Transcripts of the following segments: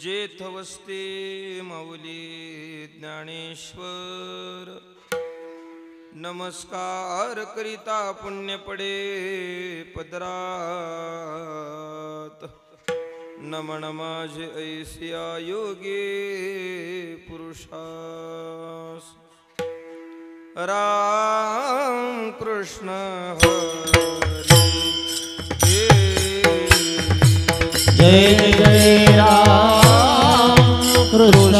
जेथवस्ते माऊली ज्ञानेश्वर नमस्कार करिता पुण्य पडे पदरात नमन माझे ऐसिया योगे पुरुषास राम कृष्ण हरी जय जय राम कृष्ण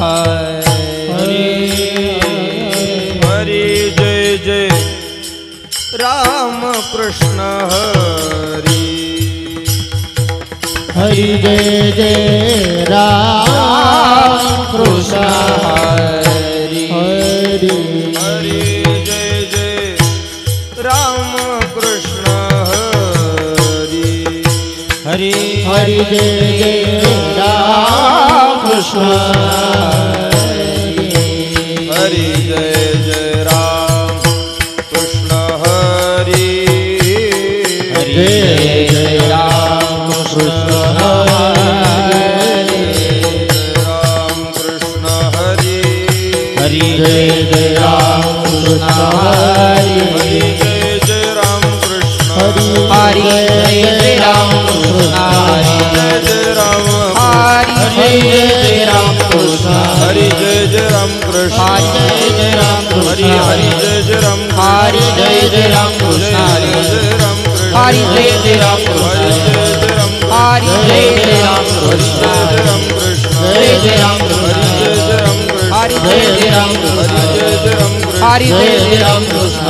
हरी हरी जय जय राम कृष्ण हरी हरि जय जय राम कृष्ण हरि हरि हरी जय जय राम कृष्ण हरी हरि हरि जय जय राम कृष्ण हरी जय जय राम कृष्ण हरी हरि जय जय राम कृष्ण हरि राम कृष्ण हरी हरि जय जय राम कृष्ण हरि हरी जय जय राम कृष्ण हरि जय जय राम कृष्ण हरि जय जय राम हरि जय जय राम कृष्ण हरी जय जय राम कृष्ण हरि जय जय राम कृष्ण हरी जय जय राम हरि जय जय राम कृष्ण जय जय राम कृष्ण हरि जय जय राम कृष्ण हरि जय जय राम कृष्ण जय जय राम कृष्ण हरि जय जय राम कृष्ण हरि जय जय राम कृष्ण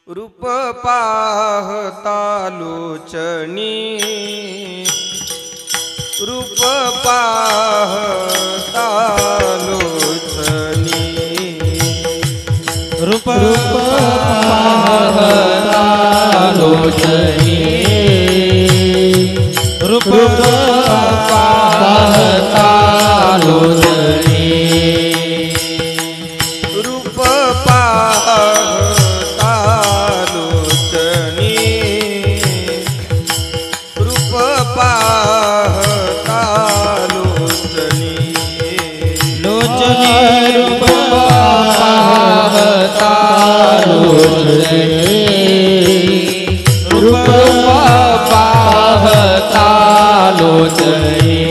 रूप पाहता लोचनी रूप पाहता लोचनी रूप पाहता लोचनी रूप पाहता लोचनी रूप पाहता लोचनी रूप पाहता लोचनी लोचनी रूप पाहता लोचनी रूप पाहता लोचनी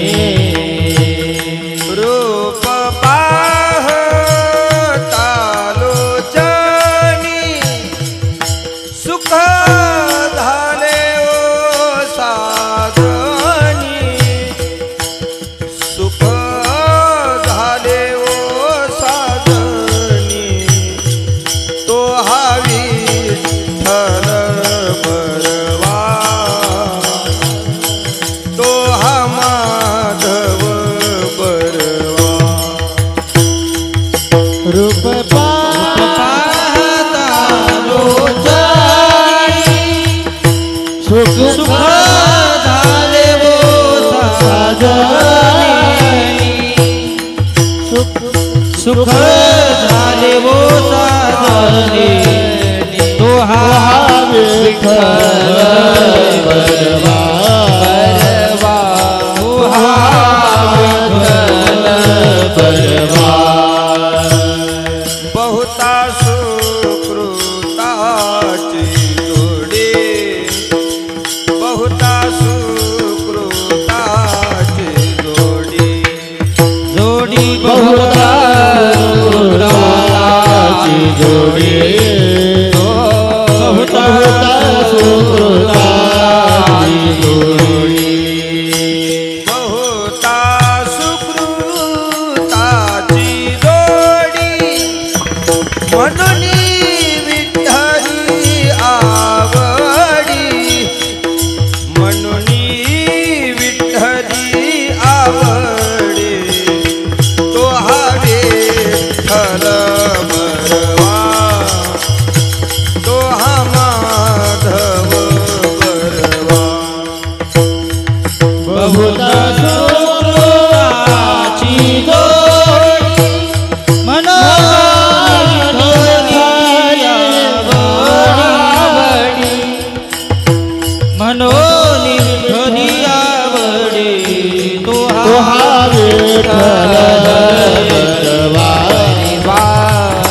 रूप पाहता लोचनी सुख झाले ओ साधनी सुख झाले ओ साधनी तो हा विठ्ठल बरवा तो हा माधव बरवा रूप पाहता लोचनी सुख झाले वो साधनी सुख झाले वो साधनी तो हा विठ्ठल बरवा तो हा विठ्ठल बरवा बहुता सुकृताची जोडी बहुता सुकृताची जोडी जोडी बहुता सुकृताची जोडी बहुता सुकृताची जोडी बहुता सुकृताची जोडी म्हणून विठ्ठली आवडी म्हणून विठ्ठली आवडी तो हा विठ्ठल बरवा तो हा माधव बरवा बहुता विठ्ठल बरवा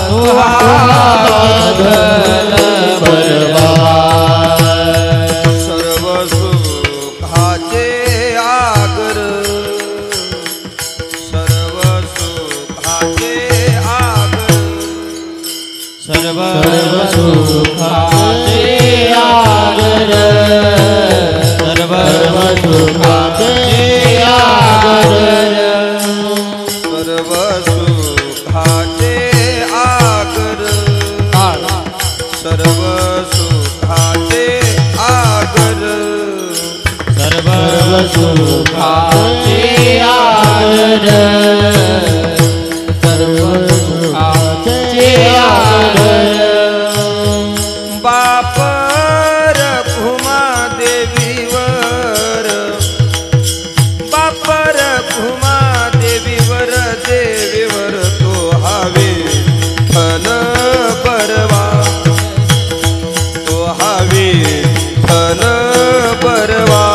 तुहा माधव बरवा सर्व सुखाचे आगर सर्व सुखाचे आगर सर्व सुखाचे आगर सर्व सुखाचे आगर सर्व सुखाचे आगर सर्व सुखाचे आगर सर्व सुखाचे आगर सर्व सुखाचे आगर बाप रखुमा देवीवर बाप रखुमा देवीवर देवीवर तो हवे फल बरवा तो हवे फल बरवा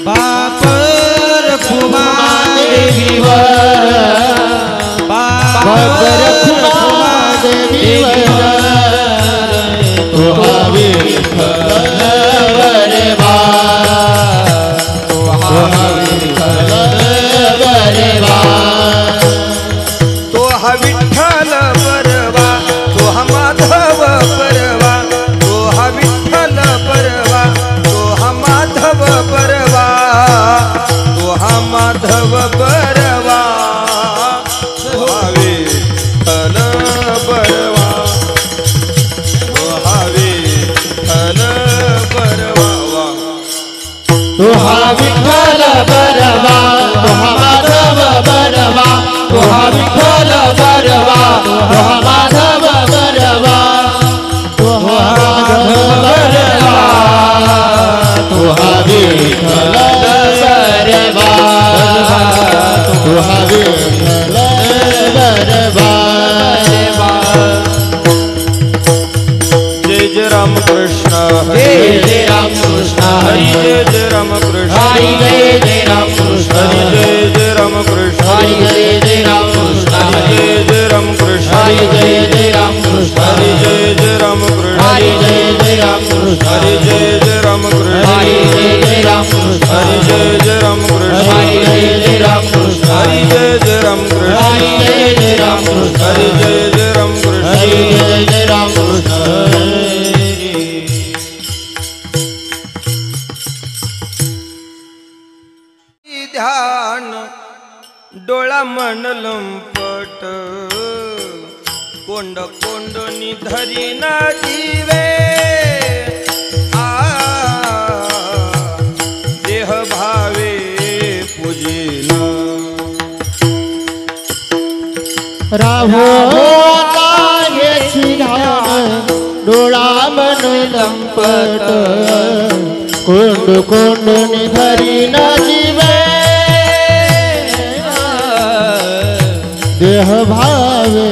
बाप रखुमा देवीवर बाप रखुमा देवीवर तो हवे फल बरवा तो हवे फल बरवा तो हा विठ्ठल बरवा तो हा माधव बरवा तो हा विठ्ठल बरवा तो हा माधव बरवा तो हा माधव बरवा तो हा विठ्ठल बरवा तो हा विठ्ठल बरवा तो हा विठ्ठल बरवा तो हा माधव बरवा तो हा विठ्ठल बरवा तो हा माधव बरवा तो हा माधव बरवा तो हा विठ्ठल बरवा तो हा विठ्ठल बरवा जय जय राम कृष्ण जय जय राम कृष्ण हरी जय जय राम कृष्ण हरी जय जय राम कृष्ण हरी जय जय राम कृष्ण हरी जय जय राम कृष्ण हरी जय जय राम कृष्ण हरी जय जय राम कृष्ण हरी जय जय राम कृष्ण हरी जय जय राम कृष्ण हरी जय जय राम कृष्ण हरी जय जय राम कृष्ण हरी जय जय राम कृष्ण हरी जय जय राम कृष्ण हरी जय जय राम कृष्ण हरी जय जय राम कृष्ण हरी जय जय राम कृष्ण हरी जय जय राम कृष्ण ध्यान डोळा मन लंपट कोंड कोंडनी धरी ना जीवे आ देह भावे पूजिन राहो कायेची ध्यान डोळा मन लंपट कोंड कोंड निधरी न जीवे देह भावे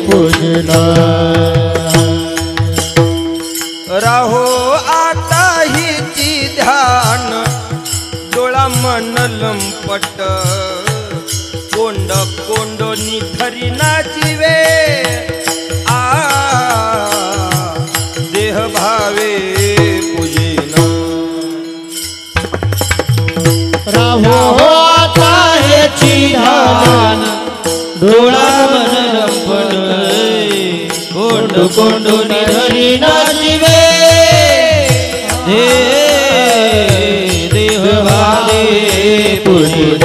पूजन राहो आता हिची ध्यान डोळा मन लंपट कोंड कोंडोनी धरी ना जीवे आ देह भावे पूजिन राहो आता हेची ध्यान डोळा मन लंपट कोंड कोंड निधरी न जीवे देह भावे पूजन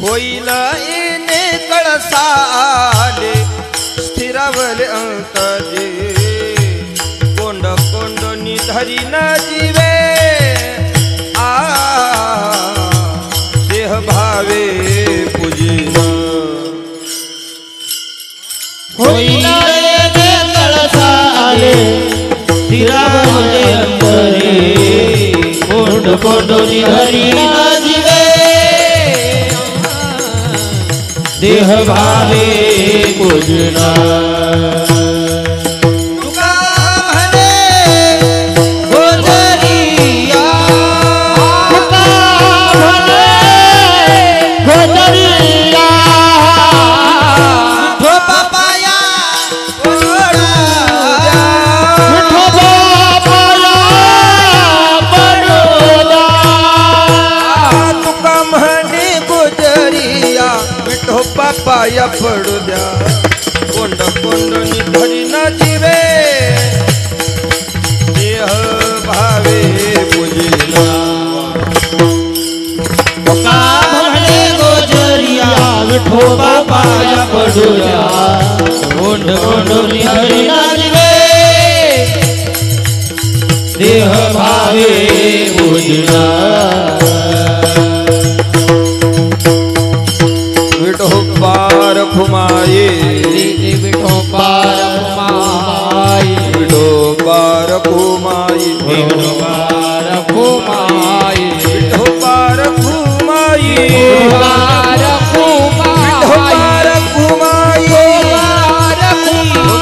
होईल येणे कळसाले स्थिरावले अंतजे कोंड कोंडोनी धरी न जीवे आ देह भावे पूजिन होईल कळसाले स्थिरावले अंतरे कोंड कोंड निधरी न जीवे देह भावे पूजन तुका म्हणे गोजरिया तुका पडूया कोंड कोंडोनी हरिना जिवे देह भावे पूजना विठोबार फुमाये विठोबार फुमाये विठोबार फुमाये विठोबार फुमाये विठोबार फुमाये विठोबार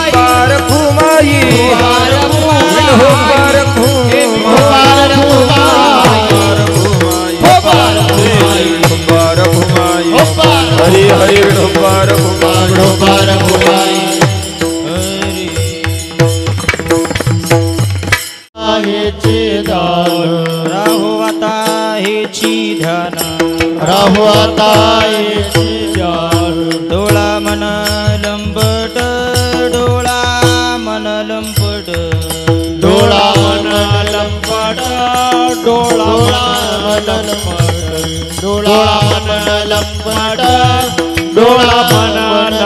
फुमाये विठोबार फुमाये विठोबार फुमाये हरि हरि विठोबार फुमाये राहू आता हेची ध्यान राहू आता हेची ध्यान डोळा मन लंबट डोळा मन लंबट डोळा मन लंपट डोळा मन लंपट डोळा मन लंपट डोळा मन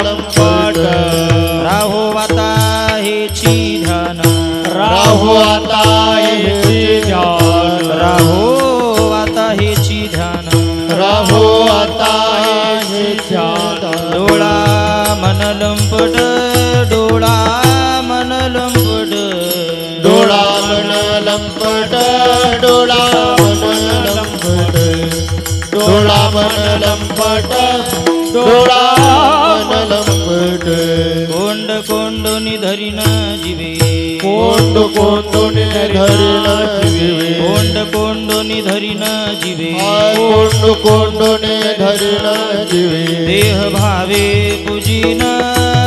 लंपट राहू आता हेची ध्यान राहू आता हेची ध्यान राहू आता हेची ध्यान राहू आता हेची ध्यान डोळा मन लंपट डोळा मन लंपट डोळा मन लंपट डोळा मन लंपट डोळा मन लंपट डोळा मन लंपट कोंड कोंडोनी धरीन जिवे कोंड कोंडोनी धरीन जिवे कोंड कोंडोनी धरीन जिवे कोंड कोंडोनी धरीन जिवे देह भावे पूजिन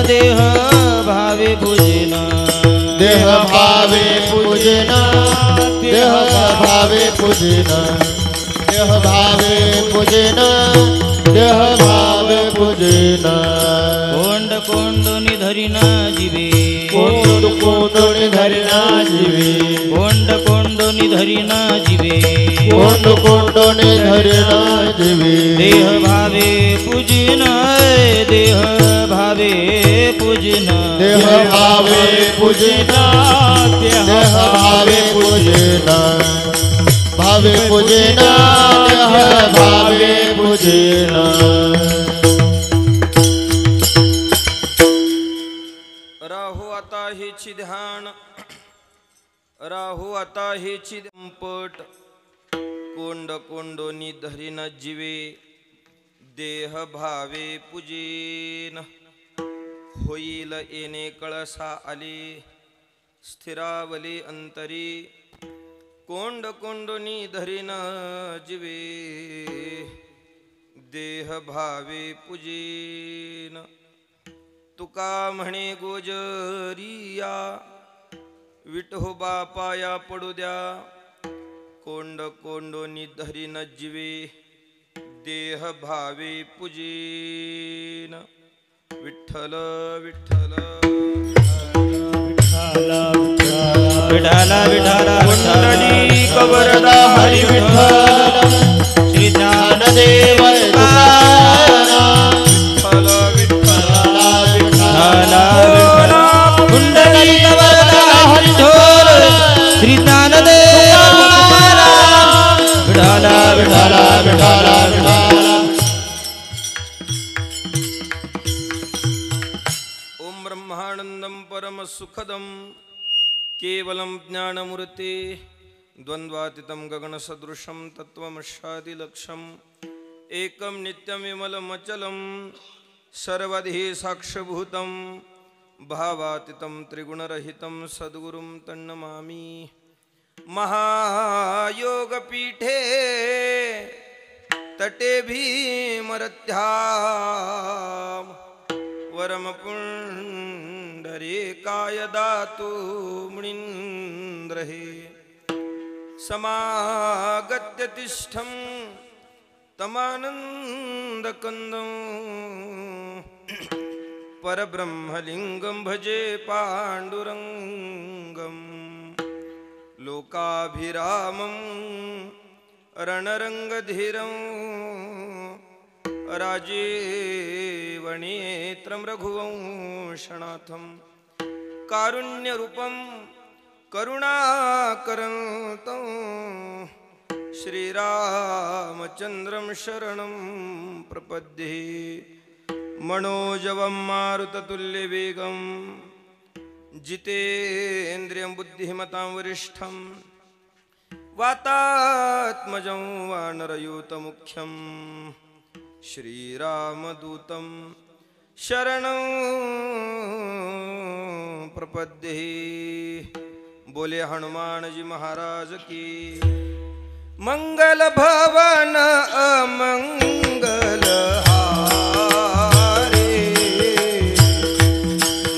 देह भावे पूजिन देह भावे पूजन देह भावे पूजन देह भावे पूजन देह भावे पूजन कोंड कोंडोनी धरीन जिवे कोंड कोंडोनी धरीन जिवे कोंड कोंडोनी धरीन जिवे कोंड कोंडोनी धरीन जिवे देह भावे पूजिन देह भावे पूजिन देह भावे पूजन देह भावे पूजन भावे पूजन देह भावे पूजन राहू आता हेची ध्यान राहू आता हेची पट कोंड कोंडोनी धरीन जिवे देह भावे पूजेन होईल येणे कळसा आले स्थिरावले अंतरी कोंड कोंडोनी धरीन जिवे देह भावे पूजेन तुका म्हणे गोजरिया विठोबा पाया पडू द्या कोंड कोंडोनी धरीन जिवे देह भावे पूजेन विठ्ठल विठ्ठल विठाला विठाला कुंडली कबरदा हरी विठ्ठल श्री ज्ञानदेव विठ्ठल विठ्ठल विठाला कुंडली कबरदा हरी ढोल श्री ज्ञानदेव विठाला विठाला विठाला ओम ब्रह्मानंदं परम सुखदं केवलं ज्ञानमूर्ते द्वन्द्वातीतं गगनसदृशं तत्त्वमस्यादिलक्ष्यम् एकं नित्यं विमलमचलं सर्वधि साक्षभूतं भावातीतं त्रिगुणरहितं सद्गुरुं तन्नमामि महायोगपीठे तटे भीमरथ्यां वरमपुण्डरीकाय दातु मुनीन्द्रहे समागत्य तिष्ठं तमानन्दकन्दं परब्रह्मलिङ्गं भजे पाण्डुरङ्गं लोकाभिरामं रणरङ्गधीरं राजीवनेत्रं रघुवंशनाथं कारुण्यरूपं करुणाकरं श्रीरामचन्द्रं शरणं प्रपद्ये मनोजवं मारुततुल्यवेगं जितेन्द्रियं बुद्धिमतां वरिष्ठं वातात्मजं वानरयूतमुख्यं श्रीरामदूतं शरणं प्रपद्ये। बोले हनुमान जी महाराज की। मंगल भवन अमंगल हारे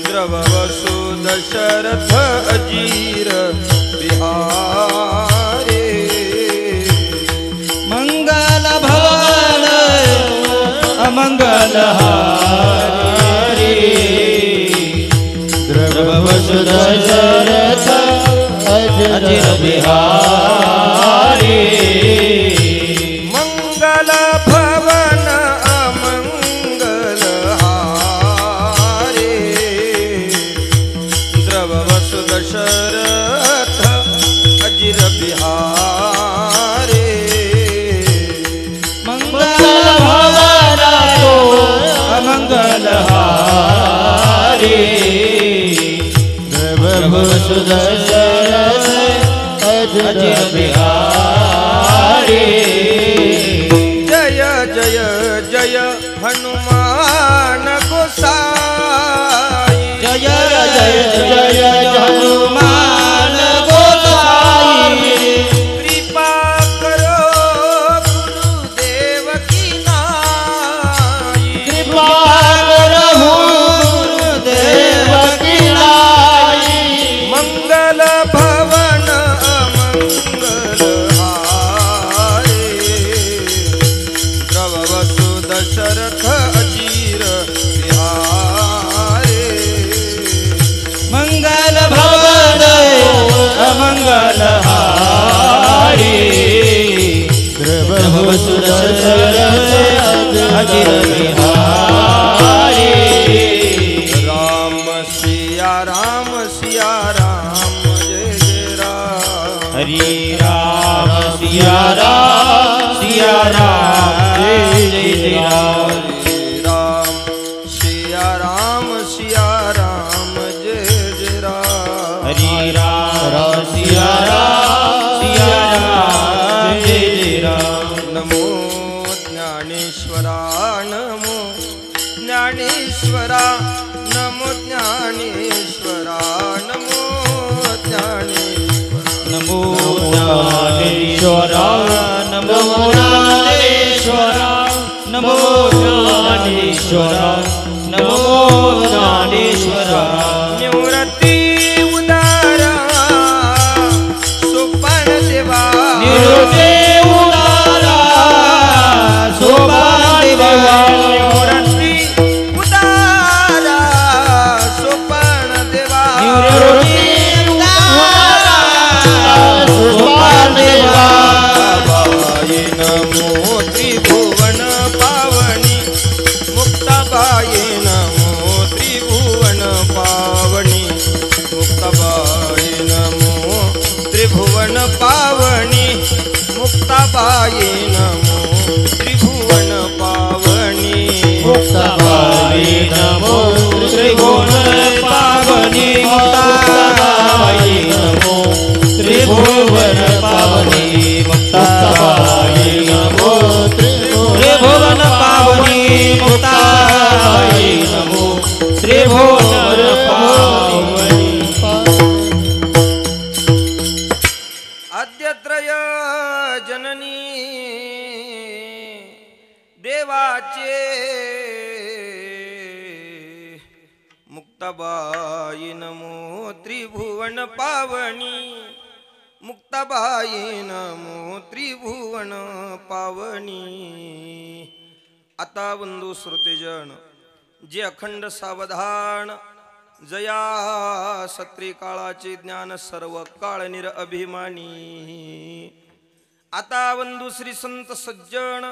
द्रव वसु दशरथ अजीर बिहारे। मंगल भवन अमंगल हारे द्रव वसु दशरथ अजीर बिहारी। मंगल भवन अमंगल हारे द्रव वसु दशरथ अजीर बिहारे। मंगल भवन अमंगल हारी द्रव वसु दशरथ अजीर बिहारी। जय जय जय हनुमान गोसाई। जय जय जय हनुमान गोसाई। कृपा करो गुरुदेव की नाई। कृपा करो गुरुदेव की नाई। मंगल भवन अमंगल हारे द्रव वसु दशरथ अजीर बिहारे। मंगल भवन अमंगल हारी द्रव वसु दशरथ अजीर बिहारी। राम सिया राम जय जय राम। हरि राम सिया राम जय जय राम। हरे राम सिया राम जय जय राम। हरि राम सिया राम जय जय राम। नमो ज्ञानेश्वरा नमो ज्ञानेश्वरा नमो ज्ञानेश्वरा नमो ज्ञानेश्वरा। नमो ज्ञानेश्वरा नमो ज्ञानेश्वरा नमो ज्ञानेश्वरा नमो ज्ञानेश्वरा। निवृत्ति उदारा सोपान देवा। निवृत्ति उदारा सोपान देवा। निवृत्ति उदारा सोपान देवा। निवृत्ति उदारा सोपान देवा। बाबाई नमो त्रिभुवन पावनी मुक्ताबाई नमो त्रिभुवन पावनी मुक्ताबाई नमो त्रिभुवन पावनी मुक्ताबाई नमो त्रिभुवन पावनी। मुक्ताबाई नमो त्रिभुवन पावनी। मुक्ताबाई नमो त्रिभुवन पावनी। मुक्ताबाई नमो त्रिभुवन पावनी। मुक्ताबाई नमो त्रिभुवन पावनी। आद्यत्रय जननी देवाचे मुक्ताबाई नमो त्रिभुवन पावनी मुक्ताबाई नमो त्रिभुवन पावनी। आता बंधू श्रोतेजन जे अखंड सावधान जया सत्री काळाचे ज्ञान सर्व काळ निर अभिमानी। आता बंधू श्री संत सज्जन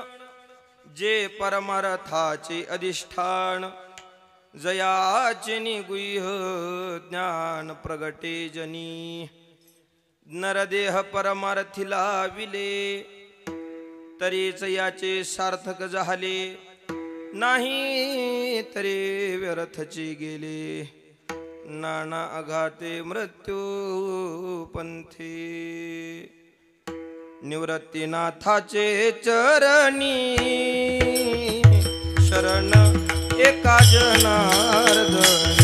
जे परमार्थाचे अधिष्ठान जयाचे निगुह्य ज्ञान प्रगटे जनी नरदेह परमार्थिला विले तरीच याचे सार्थक झाले नाही तरी व्यर्थची गेले नाना अघाते मृत्यू पंथी निवृत्तीनाथाचे चरणी शरण एका जनार्दनी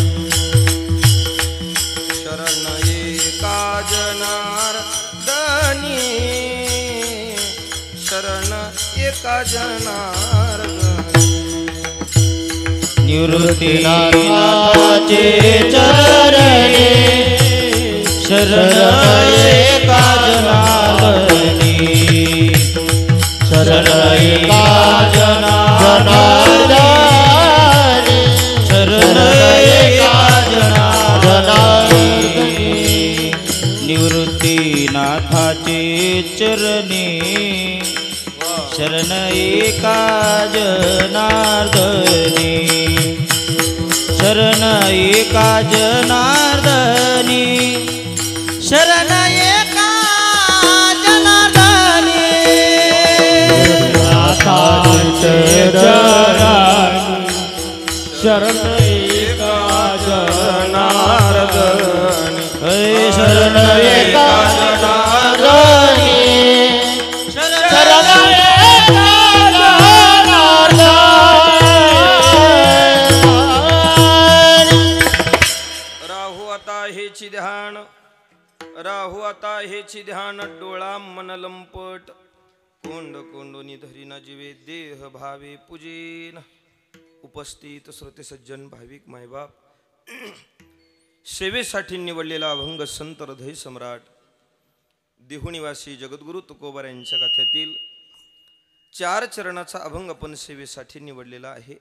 शरण एका जनार्दनी शरण एका जनार्दनी निवृत्तीनाथाचे चरणी शरण एका जनार्दनी शरण एका जनार्दनी शरण एका जनार्दनी निवृत्तीनाथाचे चरणी शरण एका जनार्दनी शरण एका जनार्दनी शरण एका जनार्दनी नाथाचे चरणी शरण एका जनार्दनी शरण एका जनार्दनी शरण राहू आता हेची ध्यान डोळा मन लंपट कोंड कोंडोनी धरीना जीवे देह भावे पूजेन उपस्थित श्रोते सज्जन भाविक मायबाप सेवेसाठी निवडलेला अभंग संत हृदय सम्राट देहुनिवासी जगद्गुरु तुकोबार यांच्या गाथ्यातील 4 चरणाचा अभंग आपण सेवेसाठी निवडलेला आहे.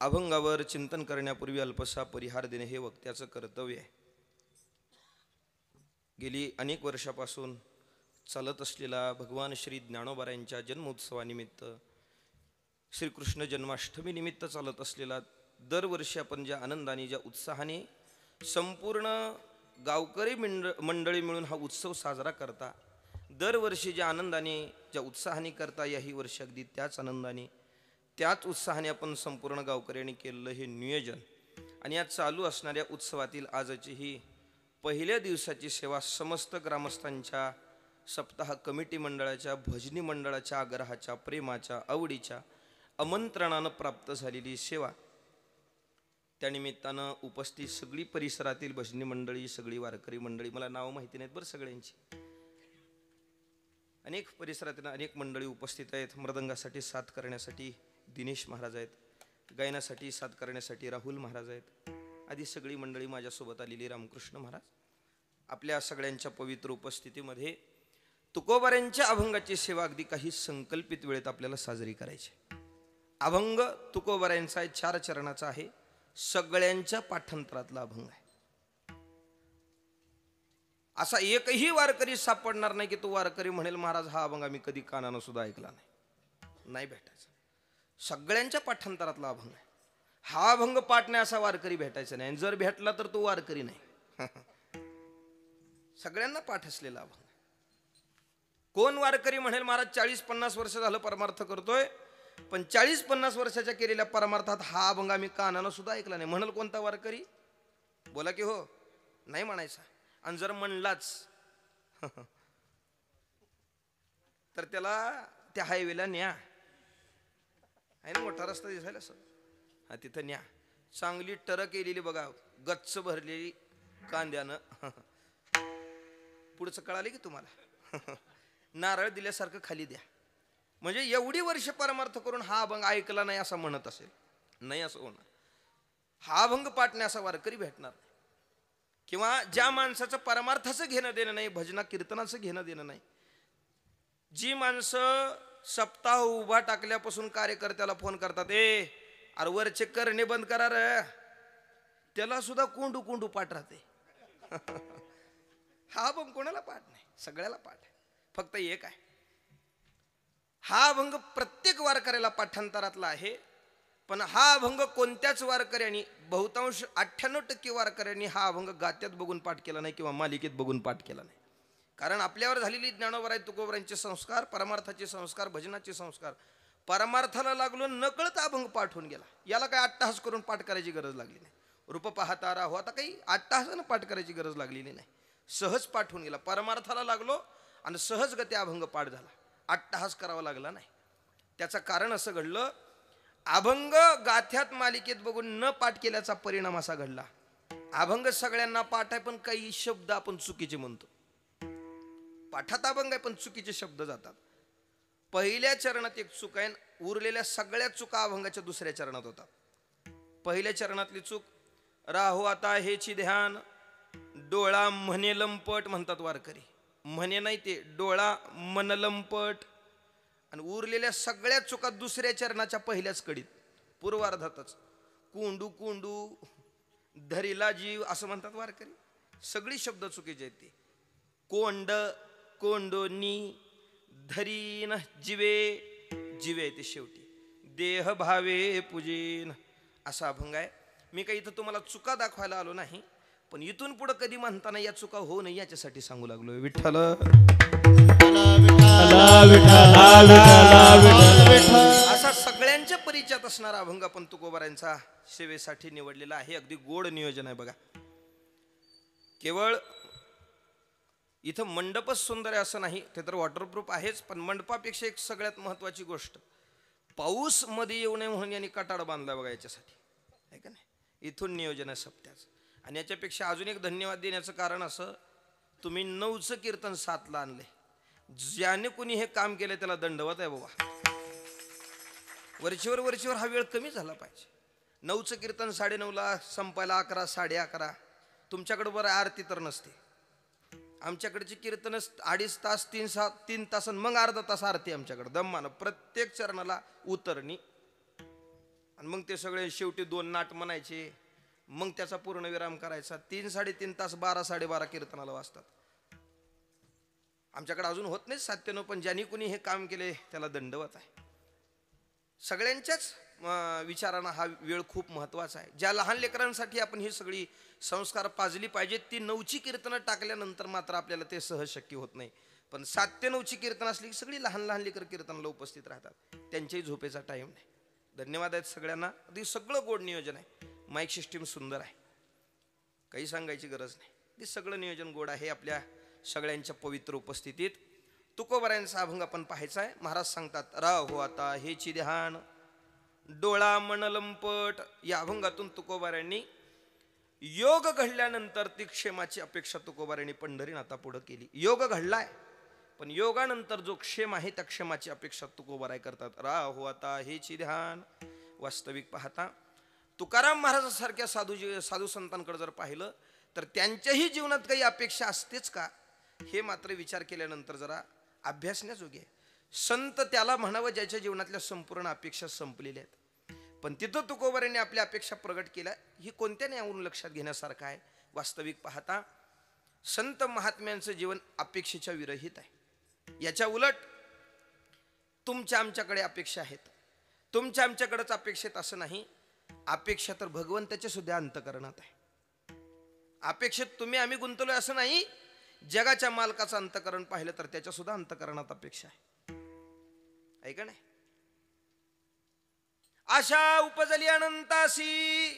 अभंगावर चिंतन करण्यापूर्वी अल्पसा परिहार देणे हे वक्त्याचं कर्तव्य आहे. गेली अनेक वर्षापासून चालत असलेला भगवान श्री ज्ञानोबारायांच्या जन्मोत्सवानिमित्त श्रीकृष्ण जन्माष्टमी निमित्त चालत असलेला दरवर्षी आपण ज्या आनंदाने ज्या उत्साहाने संपूर्ण गावकरी मंडळी मिळून हा उत्सव साजरा करता दरवर्षी ज्या आनंदाने ज्या उत्साहाने करता याही वर्षी अगदी त्याच आनंदाने त्याच उत्साहाने आपण संपूर्ण गावकऱ्यांनी केलेलं हे नियोजन आणि या चालू असणाऱ्या उत्सवातील आजची ही पहिल्या दिवसाची सेवा समस्त ग्रामस्थांच्या सप्ताह कमिटी मंडळाच्या भजनी मंडळाच्या आग्रहाच्या प्रेमाच्या आवडीच्या आमंत्रणानं प्राप्त झालेली सेवा. त्यानिमित्तानं उपस्थित सगळी परिसरातील भजनी मंडळी सगळी वारकरी मंडळी मला नावं माहिती नाहीत बरं सगळ्यांची अनेक परिसरातील अनेक मंडळी उपस्थित आहेत. मृदंगासाठी साथ करण्यासाठी दिनेश महाराज आहेत गायनासाठी साथ करण्यासाठी राहुल महाराज आहेत आदी सगळी मंडळी माझ्यासोबत आलेली रामकृष्ण महाराज आपल्या सगळ्यांच्या पवित्र उपस्थितीमध्ये तुकोबारांच्या अभंगाची सेवा अगदी काही संकल्पित वेळेत आपल्याला साजरी करायची. अभंग तुकोबारांचा 4 चरणाचा आहे. सगळ्यांच्या पाठांतरातला अभंग आहे. असा एकही वारकरी सापडणार नाही की तो वारकरी म्हणेल महाराज हा अभंग आम्ही कधी कानानं सुद्धा ऐकला नाही भेटायचा. सगळ्यांच्या पाठांतरातला अभंग आहे. हा अभंग पाठ नाही असा वारकरी भेटायचा नाही. जर भेटला तर तो वारकरी नाही. सगळ्यांना पाठ असलेला अभंग. कोण वारकरी म्हणेल महाराज 40-50 वर्ष झालं परमार्थ करतोय पण 40-50 वर्षाच्या केलेल्या परमार्थात हा अभंग आम्ही कानानं सुद्धा ऐकला नाही म्हणेल कोणता वारकरी? बोला की हो. नाही म्हणायचा. आणि जर म्हणलाच तर त्याला त्या हायवेला न्या आहे ना मोठा रस्ता दिसायला सर हा तिथं न्या. चांगली टरक केलेली बघा गच्च भरलेली कांद्यानं पुढचं कळाले की तुम्हाला नारळ दिल्यासारखं खाली द्या. म्हणजे एवढी वर्ष परमार्थ करून हा अभंग ऐकला नाही असं म्हणत असेल नाही असं होणार. हा अभंग पाठणे असा वारकरी भेटणार नाही. किंवा ज्या माणसाचं परमार्थाचं घेणं देणं नाही भजना कीर्तनाचं घेणं देणं नाही जी माणसं सप्ताह उभा टाकल्यापासून कार्यकर्त्याला फोन करतात अरे वरचे करणे बंद करा रे त्याला सुद्धा कोंडू कोंडू पाठ राहते. हा अभंग कोणाला पाठ नाही सगळ्याला पाठ आहे. फक्त एक आहे हा अभंग प्रत्येक वारकऱ्याला पाठांतरातला आहे, पण हा अभंग कोणत्याच वारकऱ्यांनी, बहुतांश 98% वारकऱ्यांनी हा अभंग गात्यात बघून पाठ केला नाही किंवा मालिकेत बघून पाठ केला नाही. कारण आपल्यावर झालेली ज्ञानोबा तुकोबारायांचे संस्कार, परमार्थाचे संस्कार, भजनाचे संस्कार, परमार्थाला लागलो नकळत अभंग पाठ होऊन गेला. याला काही अट्टहास करून पाठ करायची गरज लागली नाही. रूप पाहता राहो, आता काही अट्टहासानं पाठ करायची गरज लागलेली नाही. सहज पाठ होऊन गेला. परमार्थाला लागलो आणि सहजगती अभंग पाठ झाला. अट्टहास करावा लागला नाही. त्याचं कारण असं घडलं, अभंग गाथ्यात मालिकेत बघून न पाठ केल्याचा परिणाम असा घडला. अभंग सगळ्यांना पाठ आहे, पण काही शब्द आपण चुकीचे म्हणतो. पाठात अभंग आहे पण चुकीचे शब्द जातात. पहिल्या चरणात एक चूक आहे, उरलेल्या सगळ्या चुका अभंगाच्या दुसऱ्या चरणात होतात. पहिल्या चरणातली चूक, राहो आता हेची ध्यान, डोळा म्हणे लंपट म्हणतात वारकरी. म्हणे नाही ते, डोळा मन लंपट. आणि उरलेल्या सगळ्या चुका दुसऱ्या चरणाच्या पहिल्याच कडीत, पूर्वार्धातच. कुंडू कुंडू, धरीला जीव असं म्हणतात वारकरी. सगळी शब्द चुकीचे आहेत ते. कोंड, कोंडोनी, धरीन, जिवे, जिवे ते शेवटी. देह भावे पूजेन असा अभंग आहे. मी काही इथं तुम्हाला चुका दाखवायला आलो नाही, पण इथून पुढे कधी म्हणताना या चुका होऊ नये याच्यासाठी सांगू लागलो. विठ्ठल असा सगळ्यांच्या परिचयात असणारा अभंग आपण तुकोबारायांचा सेवेसाठी निवडलेला आहे. अगदी गोड नियोजन आहे बघा. केवळ इथं मंडपच सुंदर आहे असं नाही, ते तर वॉटरप्रूफ आहेच, पण मंडपापेक्षा एक सगळ्यात महत्वाची गोष्ट, पाऊस मध्ये येऊ नये म्हणून यांनी कटाड बांधला बघा याच्यासाठी, आहे का नाही. इथून नियोजन आहे सप्त्याचं. आणि याच्यापेक्षा अजून एक धन्यवाद देण्याचं कारण असं, तुम्ही 9चं कीर्तन 7ला आणले. ज्याने कोणी हे काम केलं त्याला दंडवत आहे बाबा. वरचीवर हा वेळ कमी झाला पाहिजे. 9चं कीर्तन 9:30ला संपायला 11, 11:30. तुमच्याकडे बरं आरती तर नसते. आमच्याकडची कीर्तन 2.5 तास, 3 तास, मग अर्धा तास आरती आमच्याकडे दम्मानं. प्रत्येक चरणाला उतरणी, आणि मग ते सगळे शेवटी 2 नाट म्हणायचे, मग त्याचा पूर्ण विराम करायचा. 3-3.5 तास 12-12:30 कीर्तनाला वाजतात. आमच्याकडे अजून होत नाही 97, पण ज्यांनी कोणी हे काम केले त्याला दंडवत आहे. सगळ्यांच्याच विचारांना हा वेळ खूप महत्वाचा आहे. ज्या लहान लेकरांसाठी आपण ही सगळी संस्कार पाजली पाहिजेत, ती 9ची कीर्तनं टाकल्यानंतर मात्र आपल्याला ते सहज शक्य होत नाही. पण 7 ते 9ची कीर्तन असली की सगळी लहान लहान लेकर कीर्तनाला उपस्थित राहतात. त्यांच्याही झोपेचा टाइम नाही. धन्यवाद आहेत सगळ्यांना. अगदी सगळं गोड नियोजन आहे. माईक सिस्टीम सुंदर आहे, काही सांगायची गरज नाही. ते सगळं नियोजन गोड आहे. आपल्या सगळ्यांच्या पवित्र उपस्थितीत तुकोबारायांचा अभंग आपण पाहायचा आहे. महाराज सांगतात, राहो आता हेची ध्यान, डोळा मन लंपट. या अभंगातून तुकोबारायांनी योग घडल्यानंतर ती क्षेमाची अपेक्षा तुकोबारायांनी पंढरीनाथा पुढे केली. योग घडलाय, पण योगानंतर जो क्षेम आहे त्या क्षेमाची अपेक्षा तुकोबाराय करतात. राहो आता हेची ध्यान. वास्तविक पाहता तुकाराम महाराजांसारख्या साधू संतांकडे जर पाहिलं तर त्यांच्याही जीवनात काही अपेक्षा असतेच का, हे मात्र विचार केल्यानंतर जरा अभ्यासण्याजोगे आहे. संत त्याला म्हणावं ज्याच्या जीवनातल्या संपूर्ण अपेक्षा संपलेल्या आहेत. पण तिथं तुकोबारायांनी आपल्या अपेक्षा प्रगट केल्या. ही कोणत्या न्यायावरून लक्षात घेण्यासारखं आहे. वास्तविक पाहता संत महात्म्यांचं जीवन अपेक्षेच्या विरहित आहे. याच्या उलट तुमच्या आमच्याकडे अपेक्षा आहेत. तुमच्या आमच्याकडेच अपेक्षेत असं नाही, अपेक्षा तर भगवंताच्या सुद्धा अंतकरणात आहे. अपेक्षेत तुम्ही आम्ही गुंतलोय असं नाही, जगाच्या मालकाचं अंतकरण पाहिलं तर त्याच्या सुद्धा अंतकरणात अपेक्षा आहे का नाही. आशा उपजली अनंतासी,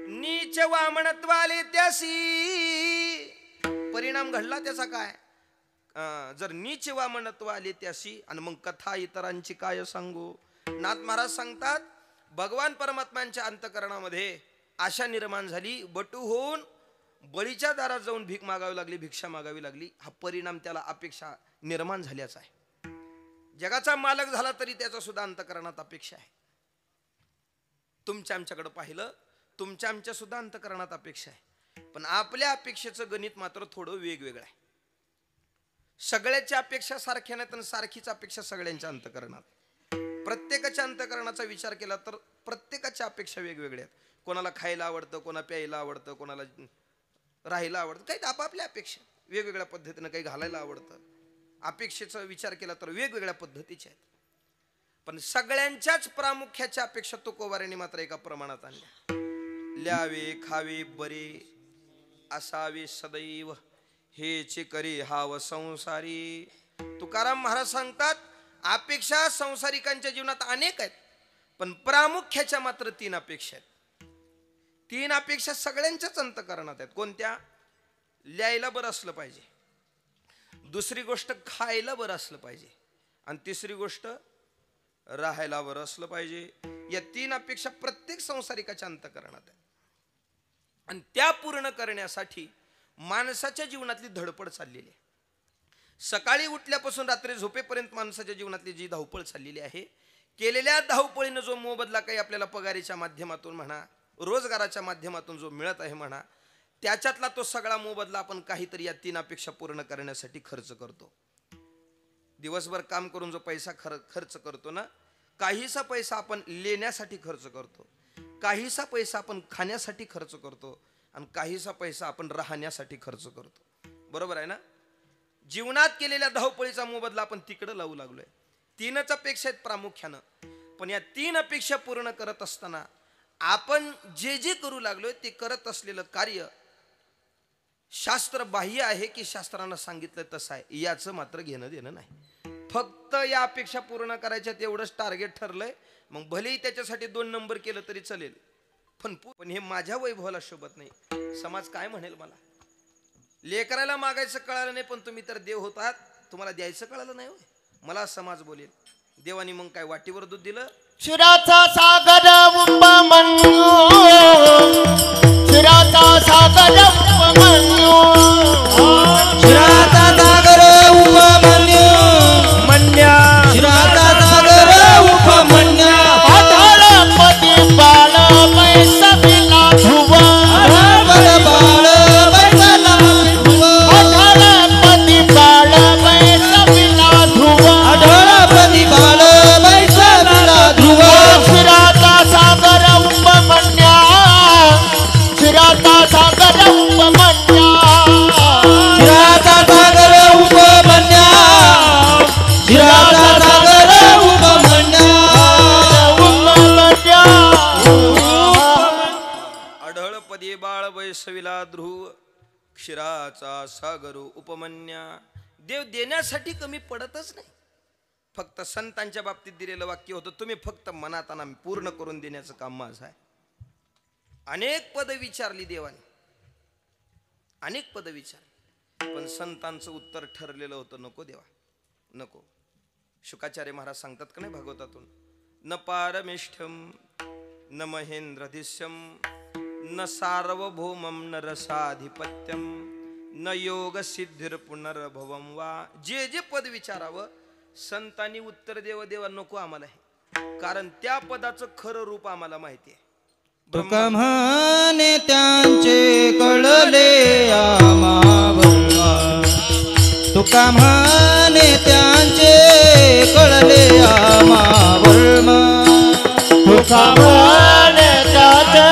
नीच वामनत्वाले त्यासी. परिणाम घडला त्याचा काय, जर नीच वामनत्व आले त्यासी, आणि मग कथा इतरांची काय सांगू. नाथ महाराज सांगतात, भगवान परमात्म्यांच्या अंतकरणामध्ये आशा निर्माण झाली. बटू होऊन बळीच्या दारात जाऊन भीक मागावी लागली, भिक्षा मागावी लागली. हा परिणाम त्याला अपेक्षा निर्माण झाल्याचा आहे. जगाचा मालक झाला तरी त्याचा सुद्धा अंतकरणात अपेक्षा आहे. तुमच्या आमच्याकडे पाहिलं, तुमच्या आमच्या सुद्धा अंतकरणात अपेक्षा आहे. पण आपल्या अपेक्षेचं गणित मात्र थोडं वेगवेगळं आहे. सगळ्याच्या अपेक्षा सारख्या नाहीत, आणि सारखीच अपेक्षा सगळ्यांच्या अंतकरणात. प्रत्येकाच्या अंतकरणाचा विचार केला तर प्रत्येकाच्या अपेक्षा वेगवेगळ्या आहेत. कोणाला खायला आवडतं, कोणा प्यायला आवडतं, कोणाला राहायला आवडतं, काही आपापल्या अपेक्षा वेगवेगळ्या पद्धतीनं. काही घालायला आवडतं, अपेक्षेचा विचार केला तर वेगवेगळ्या पद्धतीच्या आहेत, पण सगळ्यांच्याच प्रामुख्याच्या अपेक्षा तुकोबारांनी मात्र एका प्रमाणात आणल्या. ल्यावे खावे बरे असावे सदैव, हेचे करी हाव संसारी. तुकाराम महाराज सांगतात अपेक्षा संसारिकांच्या जीवनात अनेक आहेत, पण प्रामुख्याच्या मात्र 3 अपेक्षा आहेत. 3 अपेक्षा सगळ्यांच्याच अंतःकरणात आहेत. कोणत्या? ल्यायला बरं असलं पाहिजे, दुसरी गोष्ट खायला बरं असलं पाहिजे, आणि तिसरी गोष्ट राहायला बरं असलं पाहिजे. या 3 अपेक्षा प्रत्येक संसारिकाच्या अंतःकरणात आहेत, आणि त्या पूर्ण करण्यासाठी माणसाच्या जीवनातली धडपड चाललेली आहे. सकाळी उठल्यापासून रात्री झोपेपर्यंत माणसाच्या जीवनातली जी धावपळ चाललेली आहे, केलेल्या धावपळीनं जो मोबदला काही आपल्याला पगारीच्या माध्यमातून म्हणा, रोजगाराच्या माध्यमातून जो मिळत आहे म्हणा, त्याच्यातला तो सगळा मोबदला आपण काहीतरी या 3 अपेक्षा पूर्ण करण्यासाठी खर्च करतो. दिवसभर काम करून जो पैसा खर्च करतो ना, काहीसा पैसा आपण लेण्यासाठी खर्च करतो, काहीसा पैसा आपण खाण्यासाठी खर्च करतो, आणि काहीसा पैसा आपण राहण्यासाठी खर्च करतो. बरोबर आहे ना? जीवनात केलेल्या धावपळीचा मोबदला आपण तिकडे लावू लागलोय. 3च अपेक्षा आहेत प्रामुख्यानं, पण या 3 अपेक्षा पूर्ण करत असताना आपण जे जे करू लागलोय ते करत असलेलं कार्य शास्त्र बाह्य आहे की शास्त्रानं सांगितलं तसं आहे, याचं मात्र घेणं देणं नाही. फक्त या अपेक्षा पूर्ण करायच्या तेवढंच टार्गेट ठरलंय. मग भलेही त्याच्यासाठी 2 नंबर केलं तरी चालेल, पण हे माझ्या वैभवाला शोभत नाही. समाज काय म्हणेल मला? लेकराला मागायचं कळालं नाही, पण तुम्ही तर देव होतात, तुम्हाला द्यायचं कळालं नाही होय, मला समाज बोलेल. देवानी मग काय वाटीवर दूध दिलं? क्षीराचा सागर उपमन्यू, क्षीराचा सागर उपमन्यू, क्षीराचा सागर उपमन्यू, मन्या क्षीराचा सागर उपमन्या. अढळपदी बाळ बैसविला ध्रुव, बाळ बैसला ध्रुव, अढळपदी बाळ बैसविला ध्रुव, अढळपदी बाळ बैसला ध्रुव. क्षीराचा सागर उपमन्या, क्षीराचा सागर उपमन्या, क्षीराचा सागर उपमन्या, क्षीराचा सागर उपमन्या. उपमन्या. अढळपदी बाळ बैसविला ध्रुव, क्षीराचा सागर उपमन्या. देव देण्यासाठी कमी पडतच नाही. फक्त संतांच्या बाबतीत दिलेलं वाक्य होतं, तुम्ही फक्त मनात आणा, पूर्ण करून देण्याचं काम माझं आहे. अनेक पद विचारली देवाने, अनेक पद विचारली, पण संतांचं उत्तर ठरलेलं होतं, नको देवा नको. शुकाचार्य महाराज सांगतात का नाही भागवतातून, न पारमेष्ठ्यम न महेंद्रधिष्यम न सार्वभौमम न रसाधिपत्यम न योग सिद्धिर पुनर्भवम वा. जे जे पद विचारावं संतांनी उत्तर देवा नको आम्हाला हे, कारण त्या पदाचं खरं रूप आम्हाला माहिती आहे. तुका म्हणे त्यांचे कळले आम्हावरा, तुका म्हणे त्यांचे कळले आम्हावरा, तुका म्हणे त्याचे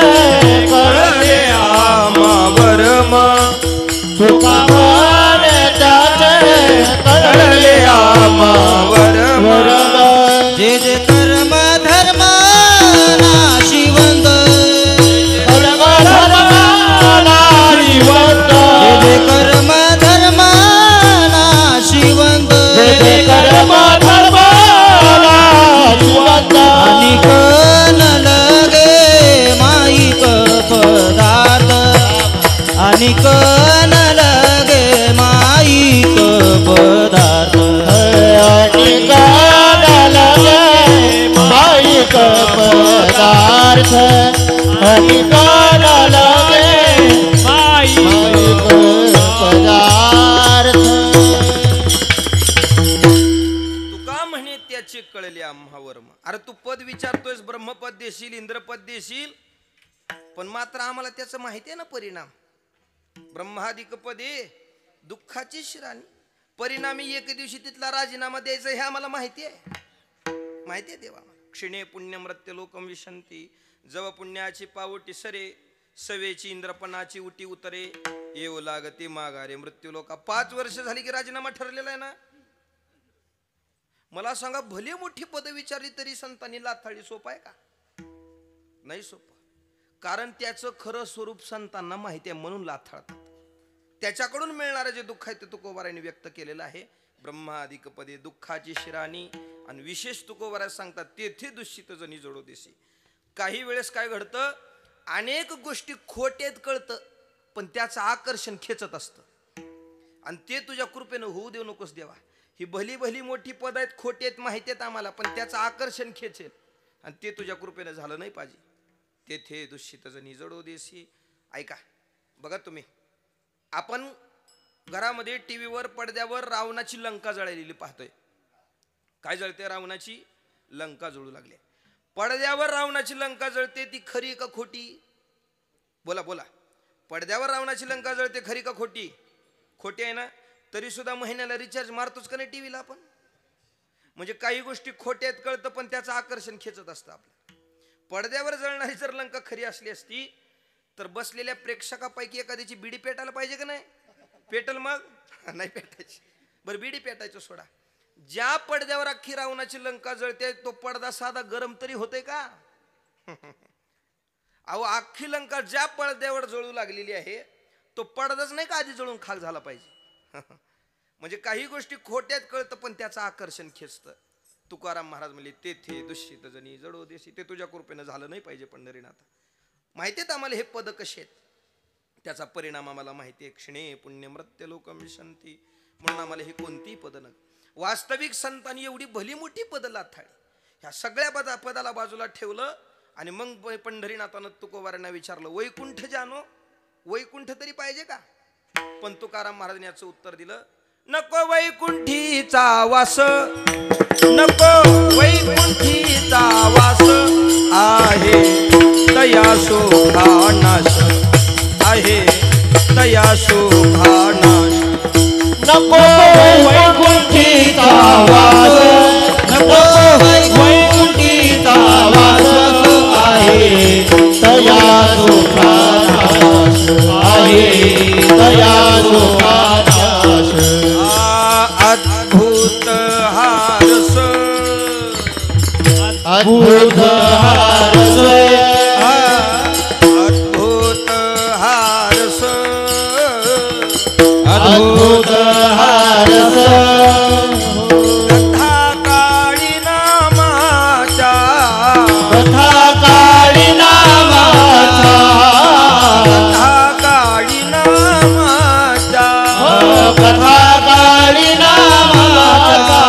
कळले आम्हावरा, तुका म्हणे त्याचे कळले आम्हावरा. जे जे कर्म धर्म नाशिवंत, कर्म धर्म नाशिवंत, जे जे कर्म धर्म नाशिवंत, जे जे कर्म धर्म नाशिवंत, अनिक न लगे माईक पदार्थ, अनिक न लगे माईक पदार्थ, अनिक न लगे माईक पदार्थ, अनिक न लगे माईक पदार्थ. तुका म्हणे त्याचे कळले आम्हावर. अरे तू पद विचारतोयस, ब्रह्मपद देशील, इंद्रपद देशील, पण मात्र आम्हाला त्याचं माहिती आहे ना परिणाम. ब्रह्मादिक पदे दुःखाची शिराणी, परिणामी एक दिवशी तिथला राजीनामा द्यायचा हे आम्हाला माहिती आहे. माहिती आहे देवा. क्षिणे पुण्य मृत्य लोकम विशंती, जव पुण्याची पावटी सरे, सवेची इंद्रपणाची उटी उतरे, येऊ लागते माघारे मृत्यू लोका. 5 वर्ष झाली की राजीनामा ठरलेला आहे ना. मला सांगा, भली मोठी पद विचारली तरी संतांनी लाथाळी सोपं आहे का? नाही सोपं. कारण त्याचं खरं स्वरूप संतांना माहिती आहे म्हणून लाथाळतात. त्याच्याकडून मिळणारं जे दुःख आहे ते तुकोबारायांनी व्यक्त केलेलं आहे. ब्रह्मादिक पदे दुःखाची शिराणी, आणि विशेष तुकोबारा सांगतात तेथे दूषित जणी जडो देशी. काही वेळेस काय घडतं, अनेक गोष्टी खोट्यात कळतं पण त्याचं आकर्षण खेचत असतं, आणि ते तुझ्या कृपेनं होऊ देऊ नकोस देवा. ही भली भली मोठी पद आहेत, खोटी आहेत, माहिती आहेत आम्हाला, पण त्याचं आकर्षण खेचेल आणि ते तुझ्या कृपेनं झालं नाही पाहिजे. तेथे दूषित जणी जडो देशी. ऐका बघा तुम्ही, आपण घरामध्ये टीव्हीवर पडद्यावर रावणाची लंका जळलेली पाहतोय. काय जळते? रावणाची लंका जळू लागली. पडद्यावर रावणाची लंका जळते, ती खरी का खोटी? बोला बोला. पडद्यावर रावणाची लंका जळते, खरी का खोटी? खोटी आहे ना. तरी सुद्धा महिन्याला रिचार्ज मारतोच का नाही टीव्हीला आपण? म्हणजे काही गोष्टी खोट्यात कळतं पण त्याचं आकर्षण खेचत असतं आपलं. पडद्यावर जळणारी जर लंका खरी असली असती तर बसलेल्या प्रेक्षकापैकी एखाद्याची बिडी पेटायला पाहिजे का नाही? पेटल मग? नाही पेटायची. बरं बिडी पेटायचं सोडा. ज्या पडद्यावर अख्खी रावणाची लंका जळते तो पडदा साधा गरम तरी होतोय का? अहो अख्खी लंका ज्या पडद्यावर जळू लागलेली आहे तो पडदाच नाही का आधी जळून खाक झाला पाहिजे. म्हणजे काही गोष्टी खोट्यात कळतं पण त्याचं आकर्षण खेचतं. तुकाराम महाराज म्हणले तेथे दूषित जणी जडो देशी. ते तुझ्या कृपेनं झालं नाही पाहिजे पंढरीनाथ. माहिती आहेत आम्हाला हे पद कसे आहेत, त्याचा परिणाम आम्हाला माहिती आहे. क्षणे पुण्य मृत्य लोकम विशंती. म्हणून आम्हाला हे कोणतीही पद न. वास्तविक संतांनी एवढी भली मोठी पद लाथाळी. ह्या सगळ्या पदाला बाजूला ठेवलं आणि मग पंढरीनाथानं तुकोबारांना विचारलं, वैकुंठ जानो, वैकुंठ तरी पाहिजे का? पण तुकाराम महाराजांनी याचं उत्तर दिलं, नको वैकुंठीचा वास, नको वैकुंठीचा वास आहे तया शोभा नाश, आहे तया शोभा नाश. नको वैकुंठीचा वास, नको वैकुंठीचा वास आहे तया शोभा नाश, आहे तया शोभा नाश. अद्भुत हारस, अद्भुत हारस, अद्भुत हारस, अद्भुत हारस. कथा काळी नामाच्या, कथा काळी नामाचा, कथा काळी नामाच्या, कथा काळी नामाचा.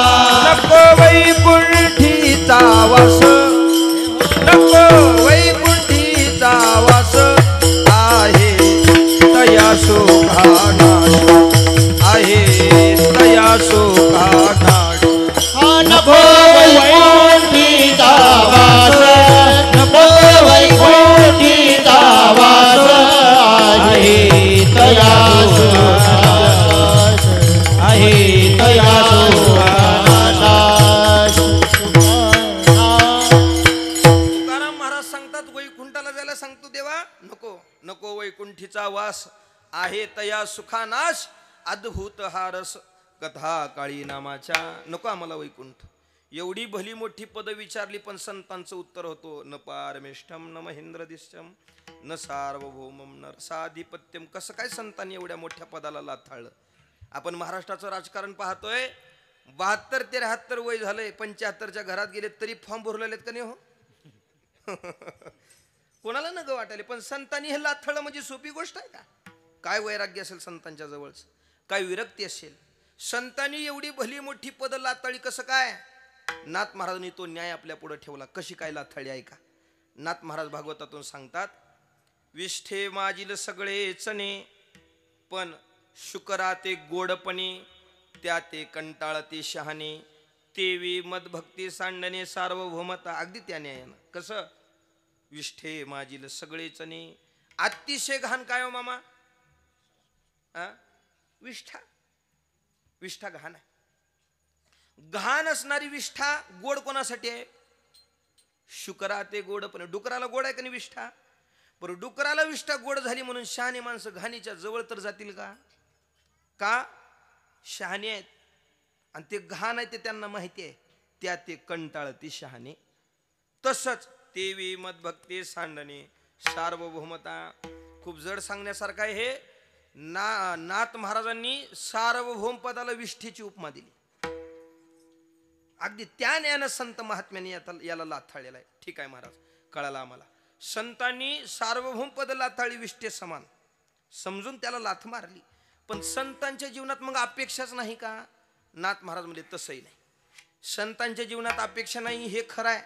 नको वैकुंठीचा वास, नको वैकुंठीचा वास आहे तया शोभा नाश, आहे तया शोभा नाश. नको वैकुंठीचा वास, नको वैकुंठीचा वास आहे तया शोभा नाश, आहे तया शोभा नाश. तुकाराम महाराज सांगतात वैकुंठाला जायला सांगतो देवा नको, नको वैकुंठीचा वास आहे तया सुखानाश. अद्भुत हारस कथा काळी नामाच्या. नको आम्हाला वैकुंठ. एवढी भली मोठी पद विचारली पण संतांचं उत्तर होतो, न पारमेष्ठम न महेंद्रदिष्टम न सार्वभौमम न रसाधिपत्यम. कसं काय संतांनी एवढ्या मोठ्या पदाला लाथाळलं? आपण महाराष्ट्राचं राजकारण पाहतोय. 72 ते 73 वय झालंय, 75च्या घरात गेले तरी फॉर्म भरलेले का नाही? हो कोणाला न ग वाटायले, पण संतांनी हे लाथाळलं म्हणजे सोपी गोष्ट आहे का? काय वैराग्य असेल संतांच्या जवळच, काय विरक्ती असेल. संतांनी एवढी भली मोठी पद लाथाळी कसं काय? नाथ महाराजांनी तो न्याय आपल्या पुढे ठेवला. कशी काय लाथाळी ऐका. नाथ महाराज भागवतातून सांगतात, विष्ठे माजील सगळे चणे पण शुकरा ते गोडपणे, त्या ते कंटाळते शहाणे, तेवी मदभक्ती सांडणे सार्वभौमता. अगदी त्या न्यायानं. कसं? विष्ठे माजील सगळे चणे. अतिशय घाण काय हो मामा? विष्ठा, विष्ठा घाण आहे. घाण असणारी विष्ठा गोड कोणासाठी आहे? शुकरा ते गोड. पण डुकराला गोड आहे का नाही विष्ठा? पण डुकराला विष्ठा गोड झाली म्हणून शहाणे माणसं घाणीच्या जवळ तर जातील का? का? शहाणे आहेत आणि ते घाण आहे ते त्यांना माहिती आहे. त्या ते कंटाळती शहाणे. तसंच तेवी मदभक्ती सांडणे सार्वभौमता. खूप जड सांगण्यासारखं आहे हे. नाथ महाराजांनी सार्वभौम पदाला विष्ठेची उपमा दिली. अगदी त्या ज्ञान संत महात्म्याने याला लाथाळलेला आहे. ठीक आहे महाराज, कळालं आम्हाला. संतांनी सार्वभौम पद लाथाळी विष्ठे समान समजून त्याला लाथ मारली. पण संतांच्या जीवनात मग अपेक्षाच नाही का? नाथ महाराज म्हणजे तसंही नाही. संतांच्या जीवनात अपेक्षा नाही हे खरं आहे,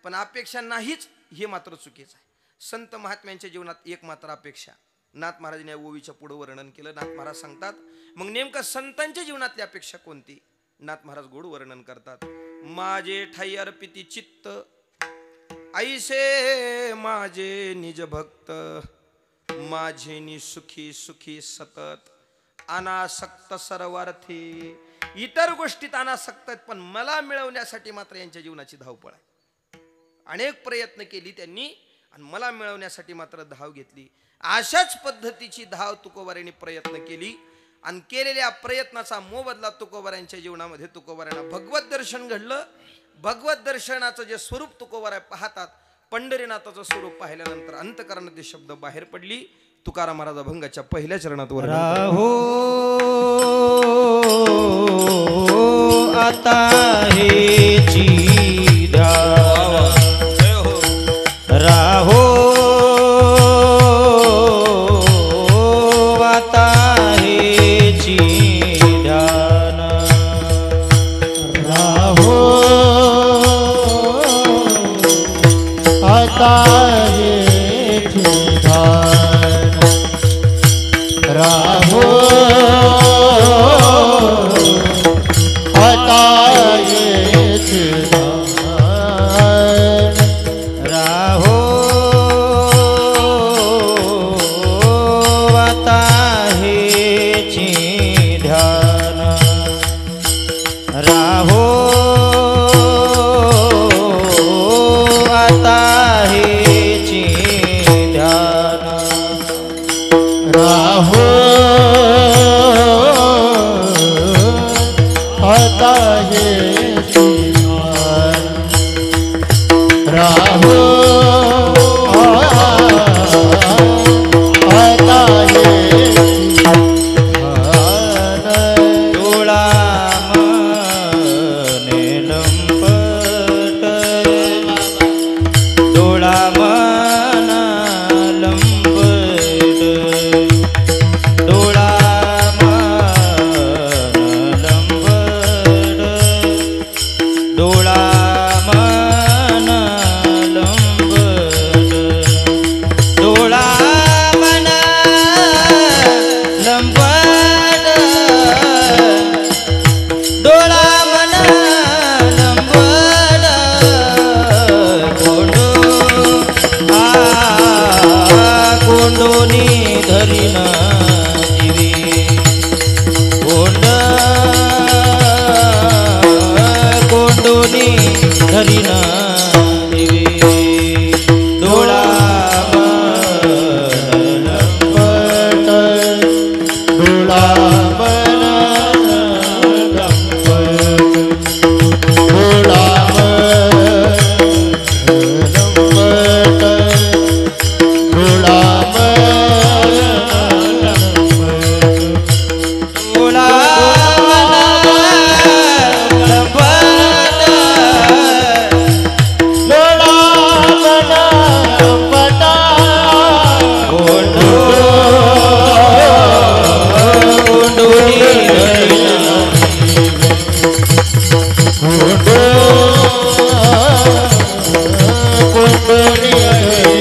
पण अपेक्षा नाहीच हे मात्र चुकीचं आहे. संत महात्म्यांच्या जीवनात एक मात्र अपेक्षा. नाथ महाराजांनी या ओवीच्या पुढे वर्णन केलं. नाथ महाराज सांगतात मग नेमका संतांच्या जीवनातली अपेक्षा कोणती? नाथ महाराज गोड वर्णन करतात. माझे ठाई अर्पिती चित्त ऐसे माझे निज भक्त, माझे नि सुखी सुखी सतत अनासक्त सर्वार्थी. इतर गोष्टीत अनासक्त आहेत, पण मला मिळवण्यासाठी मात्र यांच्या जीवनाची धावपळ आहे. अनेक प्रयत्न केली त्यांनी आणि मला मिळवण्यासाठी मात्र धाव घेतली. अशाच पद्धतीची धाव तुकोबारांनी प्रयत्न केली आणि केलेल्या प्रयत्नाचा मोबदला तुकोबारांच्या जीवनामध्ये तुकोबारांना भगवत दर्शन घडलं. भगवत दर्शनाचं जे स्वरूप तुकोबारा पाहतात, पंढरीनाथाचं स्वरूप पाहिल्यानंतर अंतकरणात ते शब्द बाहेर पडली. तुकाराम महाराज अभंगाच्या पहिल्या चरणात राहो आता हेची ध्यान, राहो आता हेची ध्यान, राहो आता हेची ध्यान, राहो आता हेची ध्यान, राहो आता हेची ध्यान, राहो आता हेची ध्यान, राहो आता हेची ध्यान, राहो आता हेची ध्यान, डोळा मने लंपट, डोळा मन लंपट, डोळा मन लंपट, डोळा मन लंपट, डोळा मन लंपट, डोळा मन लंपट, कोंडो कोंडोनी धरीन दिवी, कोंड कोंडोनी धरीन दिवी, डोळा मन लंपट, डोळा मन लंपट, डोळा मन लंपट, डोळा मन लंपट, डोळा मन लंपट, डोळा मन लंपट, कोंडो कोंडोनी धरीन, कोंडो कोंडोनी धरीन,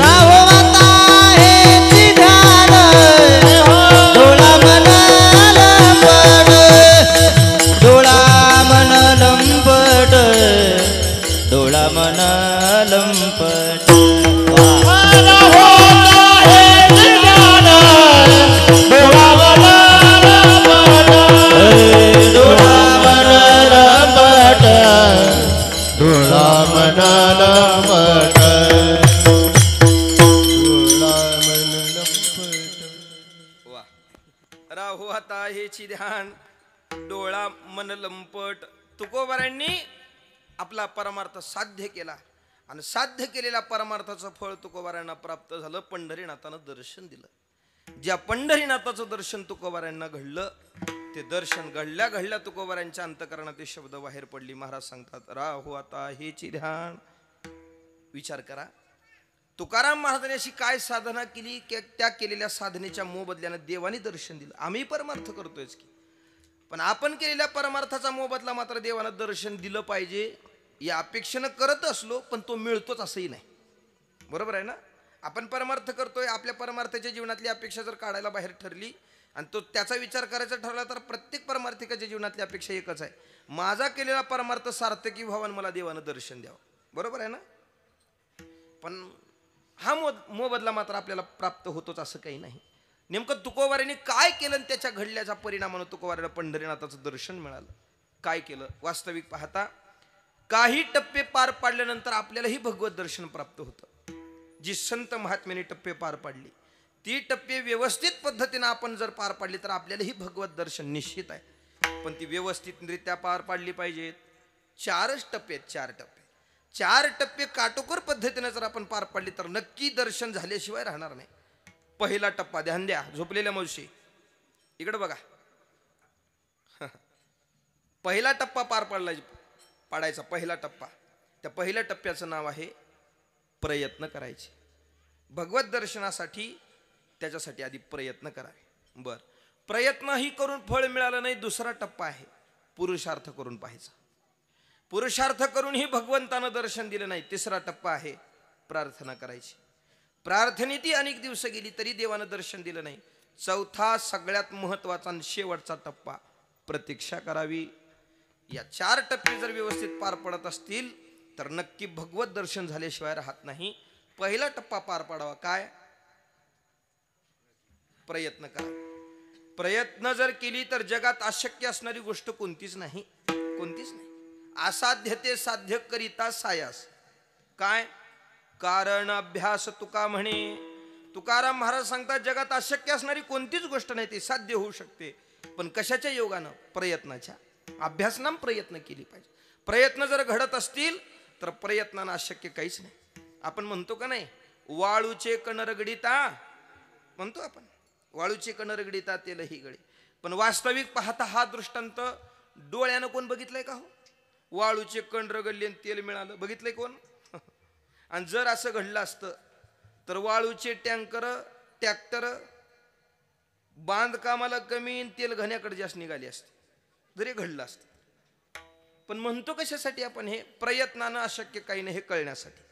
राहो आता हेची ध्यान, डोळा मन लंपट, डोळा मन लंपट, डोळा मन लंपट, राहो आता हेची ध्यान, डोळा मन लंपट, डोळा मन लंपट, डोळा मन लंपट, डोळा मन लंपट. वा. राहो आता हेची ध्यान, डोळा मन लंपट तुकोबारांनी आपला परमार्थ साध्य केला आणि साध्य केलेल्या परमार्थाचं फळ तुकोबारांना प्राप्त झालं. पंढरीनाथानं दर्शन दिलं. ज्या पंढरीनाथाचं दर्शन तुकोबारांना घडलं ते दर्शन घडल्या घडल्या तुकोबारांच्या अंतकरणात ते शब्द बाहेर पडली. महाराज सांगतात राहो आता हेची ध्यान. विचार करा तुकाराम महाराजांनी अशी काय साधना केली की त्या केलेल्या साधनेच्या मोबदल्यानं देवाने दर्शन दिलं. आम्ही परमार्थ करतोयच की, पण आपण केलेल्या परमार्थाचा मोबदला मात्र देवानं दर्शन दिलं पाहिजे या अपेक्षेनं करत असलो, पण तो मिळतोच असंही नाही. बरोबर आहे ना? आपण परमार्थ करतोय, आपल्या परमार्थाच्या जीवनातली अपेक्षा जर काढायला बाहेर ठरली आणि तो त्याचा विचार करायचा ठरला तर प्रत्येक परमार्थिकाच्या जीवनातली अपेक्षा एकच आहे, माझा केलेला परमार्थ सार्थकी व्हावा, मला देवानं दर्शन द्यावं. बरोबर आहे ना? पण हा मोबदला मात्र आपल्याला प्राप्त होतोच असं काही नाही. नेमकं तुकोबारांनी काय केलं आणि त्याच्या घडल्याच्या परिणामानं तुकोबारांना पंढरीनाथाचं दर्शन मिळालं. काय केलं? वास्तविक पाहता काही टप्पे पार पाडल्यानंतर आपल्यालाही भगवत दर्शन प्राप्त होतं. जी संत महात्म्याने टप्पे पार पाडली ती टप्पे व्यवस्थित पद्धतीनं आपण जर पार पाडली तर आपल्यालाही भगवत दर्शन निश्चित आहे. पण ती व्यवस्थितरित्या पार पाडली पाहिजेत. 4च टप्पे आहेत. 4 टप्पे. 4 टप्पे काटोकोर पद्धतीने जर आपण पार पाडली तर नक्की दर्शन झाल्याशिवाय राहणार नाही. पहिला टप्पा, ध्यान द्या झोपलेल्या मावशी इकडे बघा. पहिला टप्पा पार पाडायचा पहिला टप्पा. त्या पहिल्या टप्प्याचं नाव आहे प्रयत्न करायचे. भगवत दर्शनासाठी त्याच्यासाठी आधी प्रयत्न करावे. बर, प्रयत्नही करून फळ मिळालं नाही. दुसरा टप्पा आहे पुरुषार्थ करून पाहायचा. पुरुषार्थ करूनही भगवंतानं दर्शन दिलं नाही. तिसरा टप्पा आहे प्रार्थना करायची. प्रार्थनेती अनेक दिवस गेली तरी देवानं दर्शन दिलं नाही. चौथा सगळ्यात महत्वाचा आणि शेवटचा टप्पा प्रतीक्षा करावी. या 4 टप्पे जर व्यवस्थित पार पडत असतील तर नक्की भगवत दर्शन झाल्याशिवाय राहत नाही. पहिला टप्पा पार पाडावा. काय? प्रयत्न करा. प्रयत्न जर केली तर जगात अशक्य असणारी गोष्ट कोणतीच नाही. कोणतीच नाही. असाध्य ते साध्य करिता सायास. काय? कारण अभ्यास तुका म्हणे. तुकाराम महाराज सांगतात जगात अशक्य असणारी कोणतीच गोष्ट नाही, ती साध्य होऊ शकते. पण कशाच्या योगानं? प्रयत्नाच्या. अभ्यासनाम प्रयत्न केली पाहिजे. प्रयत्न जर घडत असतील तर प्रयत्नानं अशक्य काहीच नाही. आपण म्हणतो का नाही, वाळूचे कण रगडिता म्हणतो आपण, वाळूचे कण रगडिता तेलही गळे. पण वास्तविक पाहता हा दृष्टांत डोळ्यानं कोण बघितलंय का हो? वाळूचे कण रगडले आणि तेल मिळालं, बघितलंय कोण? आणि जर असं घडलं असतं तर वाळूचे ट्रॅक्टर बांधकामाला कमी तेल घण्याकडे जास्त निघाले असते जरी घडलं असतं. पण म्हणतो कशासाठी आपण हे? प्रयत्नानं अशक्य काही नाही हे कळण्यासाठी.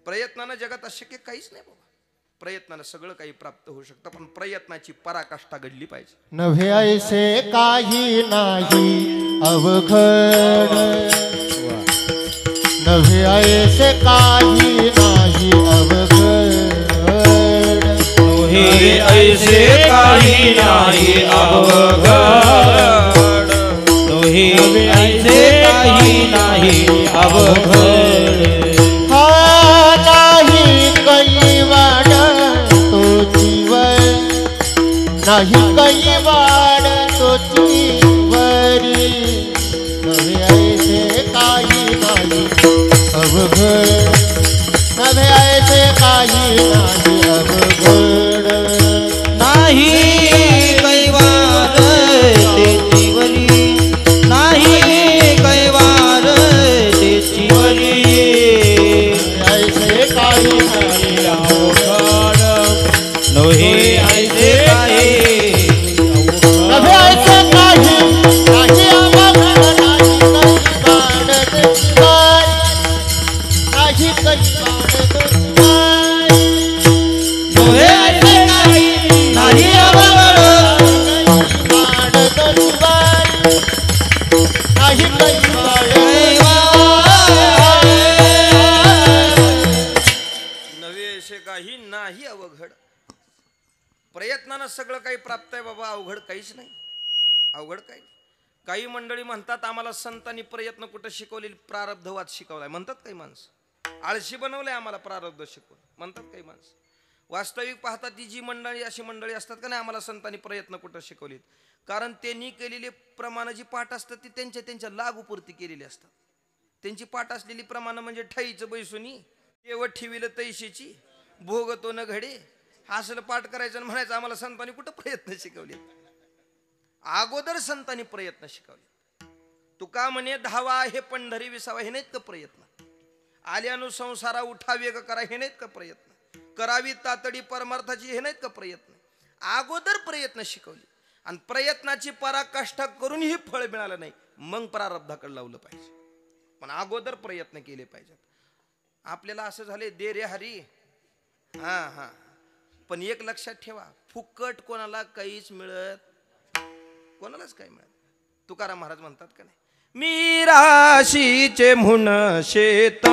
प्रयत्नानं जगात अशक्य काहीच नाही बाबा. प्रयत्नानं सगळं काही प्राप्त होऊ शकतं, पण प्रयत्नाची पराकाष्ठा घडली पाहिजे. नव्हे ऐसे काही नाही अवघड, नव्हे ऐसे काही नाही अवघड, नव्हे ऐसे काही नाही अवघड, नव्हे ऐसे काही नाही अवघड. हा नाही कैवाड तो जीवन, नाही कैवाड तो जीवरी, नव्हे ऐसे काही नाही अवघड, नव्हे ऐसे काही नाही अवघड. नाही कैवार तेची वरी, नाही कैवार तेची वरी, ऐसे काही नाही अवघड, नव्हे ऐसे काही नव्हे ऐसे काही नाही अवघड, नाही कैवाड तेची वारी, नाही कैवाड तेची वारी, नव्हे ऐसे काही नाही अवघड, नाही कैवाड नव्हे असे काही नाही अवघड. प्रयत्नानं सगळं काही प्राप्त आहे बाबा, अवघड काहीच नाही. अवघड काही. काही मंडळी म्हणतात आम्हाला संतांनी प्रयत्न कुठं शिकवले? प्रारब्धवाद शिकवलाय म्हणतात काही माणसं. आळशी बनवलंय आम्हाला प्रारब्ध शिकवून म्हणतात काही माणसं. वास्तविक पाहता ती जी मंडळी अशी मंडळी असतात का नाही, आम्हाला संतांनी प्रयत्न कुठं शिकवलेत, कारण त्यांनी केलेले प्रमाण जी पाठ असतात ती त्यांच्या लागूपुरती केलेली असतात. त्यांची पाठ असलेली प्रमाण म्हणजे ठाईचं बैसुनी देव ठेविलं तैशीची भोगतो न घडे, असलं पाठ करायचं आणि म्हणायचं आम्हाला संतांनी कुठं प्रयत्न शिकवले. अगोदर संतांनी प्रयत्न शिकवले. तुका म्हणे धावा हे पंढरी विसावा हे नाहीत का प्रयत्न, आल्यानु संसारा उठावे का करा हे नाहीत का प्रयत्न, करावी तातडी परमार्थाची हे नाहीत का प्रयत्न. अगोदर प्रयत्न शिकवले आणि प्रयत्नाची पराकाष्ठा करूनही फळ मिळालं नाही, मग प्रारब्धाकडे लावलं पाहिजे. पण अगोदर प्रयत्न केले पाहिजेत. आपल्याला असं झाले दे रे हरी, हा पण एक लक्षात ठेवा, फुकट कोणाला काहीच मिळत, कोणालाच काही मिळत. तुकाराम महाराज म्हणतात का नाही, मी राशीचे म्हणून शेत,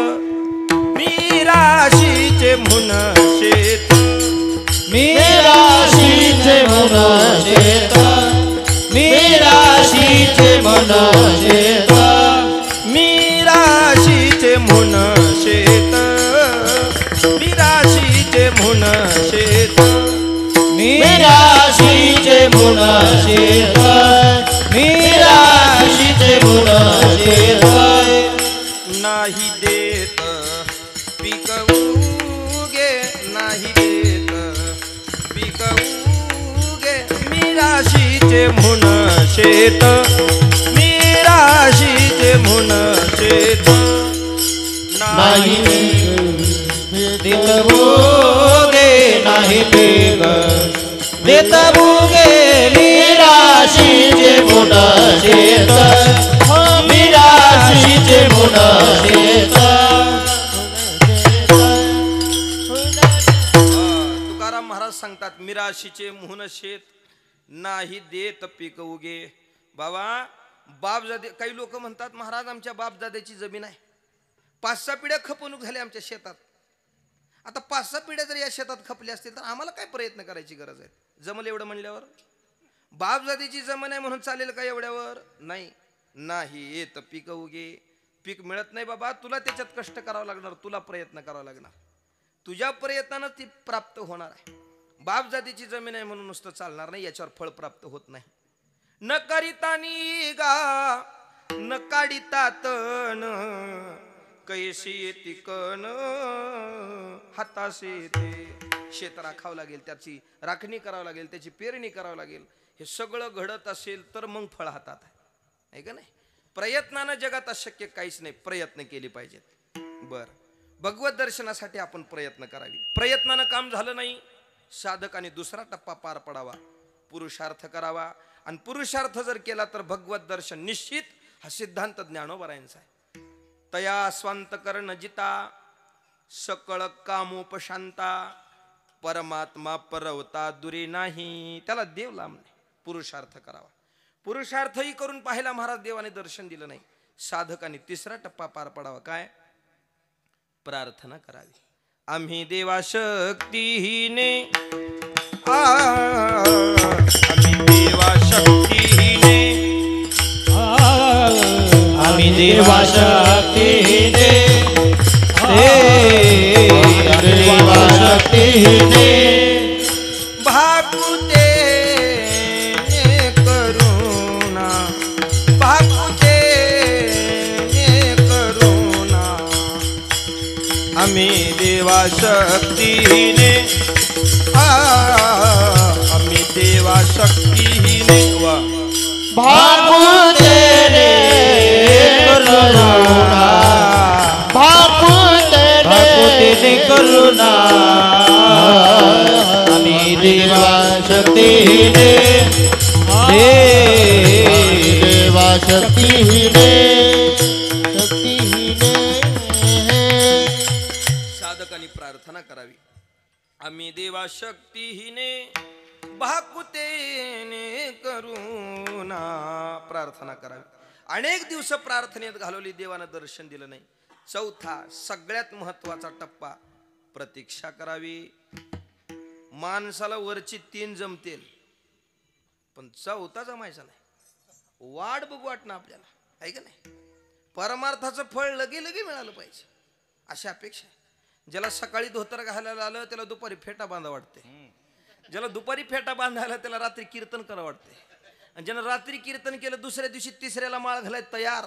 मी राशीचे म्हणून शेत, मी राशीचे म्हणून शेत, मी राशीचे म्हणून शेत, मी राशीचे म्हणून शेत, मी राशीचे म्हणून शेत, मी राशीचे म्हणून शेत, मी राशीचे म्हणून शेत, नाही देत पीक उगे, नाही देत पीक उगे, मी राशीचे म्हणून शेत, मी राशीचे म्हणून शेत, नाही देत भोगे, नाही पीक देत भोगे, मी राशीचे म्हणून शेत, मी राशीचे म्हणून शेत. तुकाराम महाराज सांगतात मिराशीचे म्हणून शेत, नाही देत पीक उगे. बाबा बापजादे, काही लोक म्हणतात महाराज आमच्या बापजाद्याची जमीन आहे, 5-6 पिढ्या खपवणूक झाल्या आमच्या शेतात. आता 5-6 पिढ्या जर या शेतात खपल्या असतील तर आम्हाला काय प्रयत्न करायची गरज आहे, जमलं एवढं म्हणल्यावर. बापजादीची जमीन आहे म्हणून चालेल का एवढ्यावर, नाही. नाही येत पीक उगे, पीक मिळत नाही बाबा, तुला त्याच्यात कष्ट करावं लागणार, तुला प्रयत्न करावा लागणार, तुझ्या प्रयत्नानं ती प्राप्त होणार आहे. बापजादीची जमीन आहे म्हणून नुसतं चालणार नाही, याच्यावर फळ प्राप्त होत नाही. न करिता निगा न काढिता तण, कैशी येती कण हाताशी येते. शेत राखावं लागेल, त्याची राखणी करावं लागेल, त्याची पेरणी करावं लागेल. हे सगळं घडत असेल तर मग फळ हातात आहे का नाही. प्रयत्नानं जगात अशक्य काहीच नाही, प्रयत्न केले पाहिजेत. बर, भगवत दर्शनासाठी आपण प्रयत्न करावे. प्रयत्नानं काम झालं नाही, साधकाने दुसरा टप्पा पार पडावा, पुरुषार्थ करावा. आणि पुरुषार्थ जर केला तर भगवत दर्शन निश्चित. हा सिद्धांत ज्ञानोबरायांचा आहे. तया स्वांत कर्ण जिता सकळ कामोपशांता, परमात्मा परवता दुरी नाही. त्याला देव लांब नाही, पुरुषार्थ करावा. पुरुषार्थही करून पाहिला महाराज, देवाने दर्शन दिलं नाही. साधकाने तिसरा टप्पा पार पडावा, काय? प्रार्थना करावी. आम्ही देवा शक्तीहीने, आम्ही देवा शक्तीहीने, आम्ही देवा शक्तीने, देवा शक्तीने, भाकुते करुणा, भाकुते करुणा. आम्ही देवा शक्तीने, आम्ही देवा शक्तीने, वा भाकुतेने करुणा, भाकुतेने करुणा. आम्ही देवा शक्तीने, देवा शक्तीने, साधकांनी प्रार्थना करावी. आम्ही देवा शक्तीहीने, भाकुतेने करुणा. प्रार्थना करावी. अनेक दिवस प्रार्थनेत घालवली, देवानं दर्शन दिलं नाही. चौथा सगळ्यात महत्वाचा टप्पा, प्रतीक्षा करावी. माणसाला वरची 3 जमतील पण चौथा जमायचा नाही. वाट बघू वाटणं आपल्याला, आहे का नाही. परमार्थाचं फळ लगे लगे मिळालं पाहिजे अशी अपेक्षा आहे. ज्याला सकाळी धोतर घालायला आलं त्याला दुपारी फेटा बांधा वाटते, ज्याला दुपारी फेटा बांधायला त्याला रात्री कीर्तन करा वाटते, आणि ज्यानं रात्री कीर्तन केलं दुसऱ्या दिवशी तिसऱ्याला माळ घालाय तयार.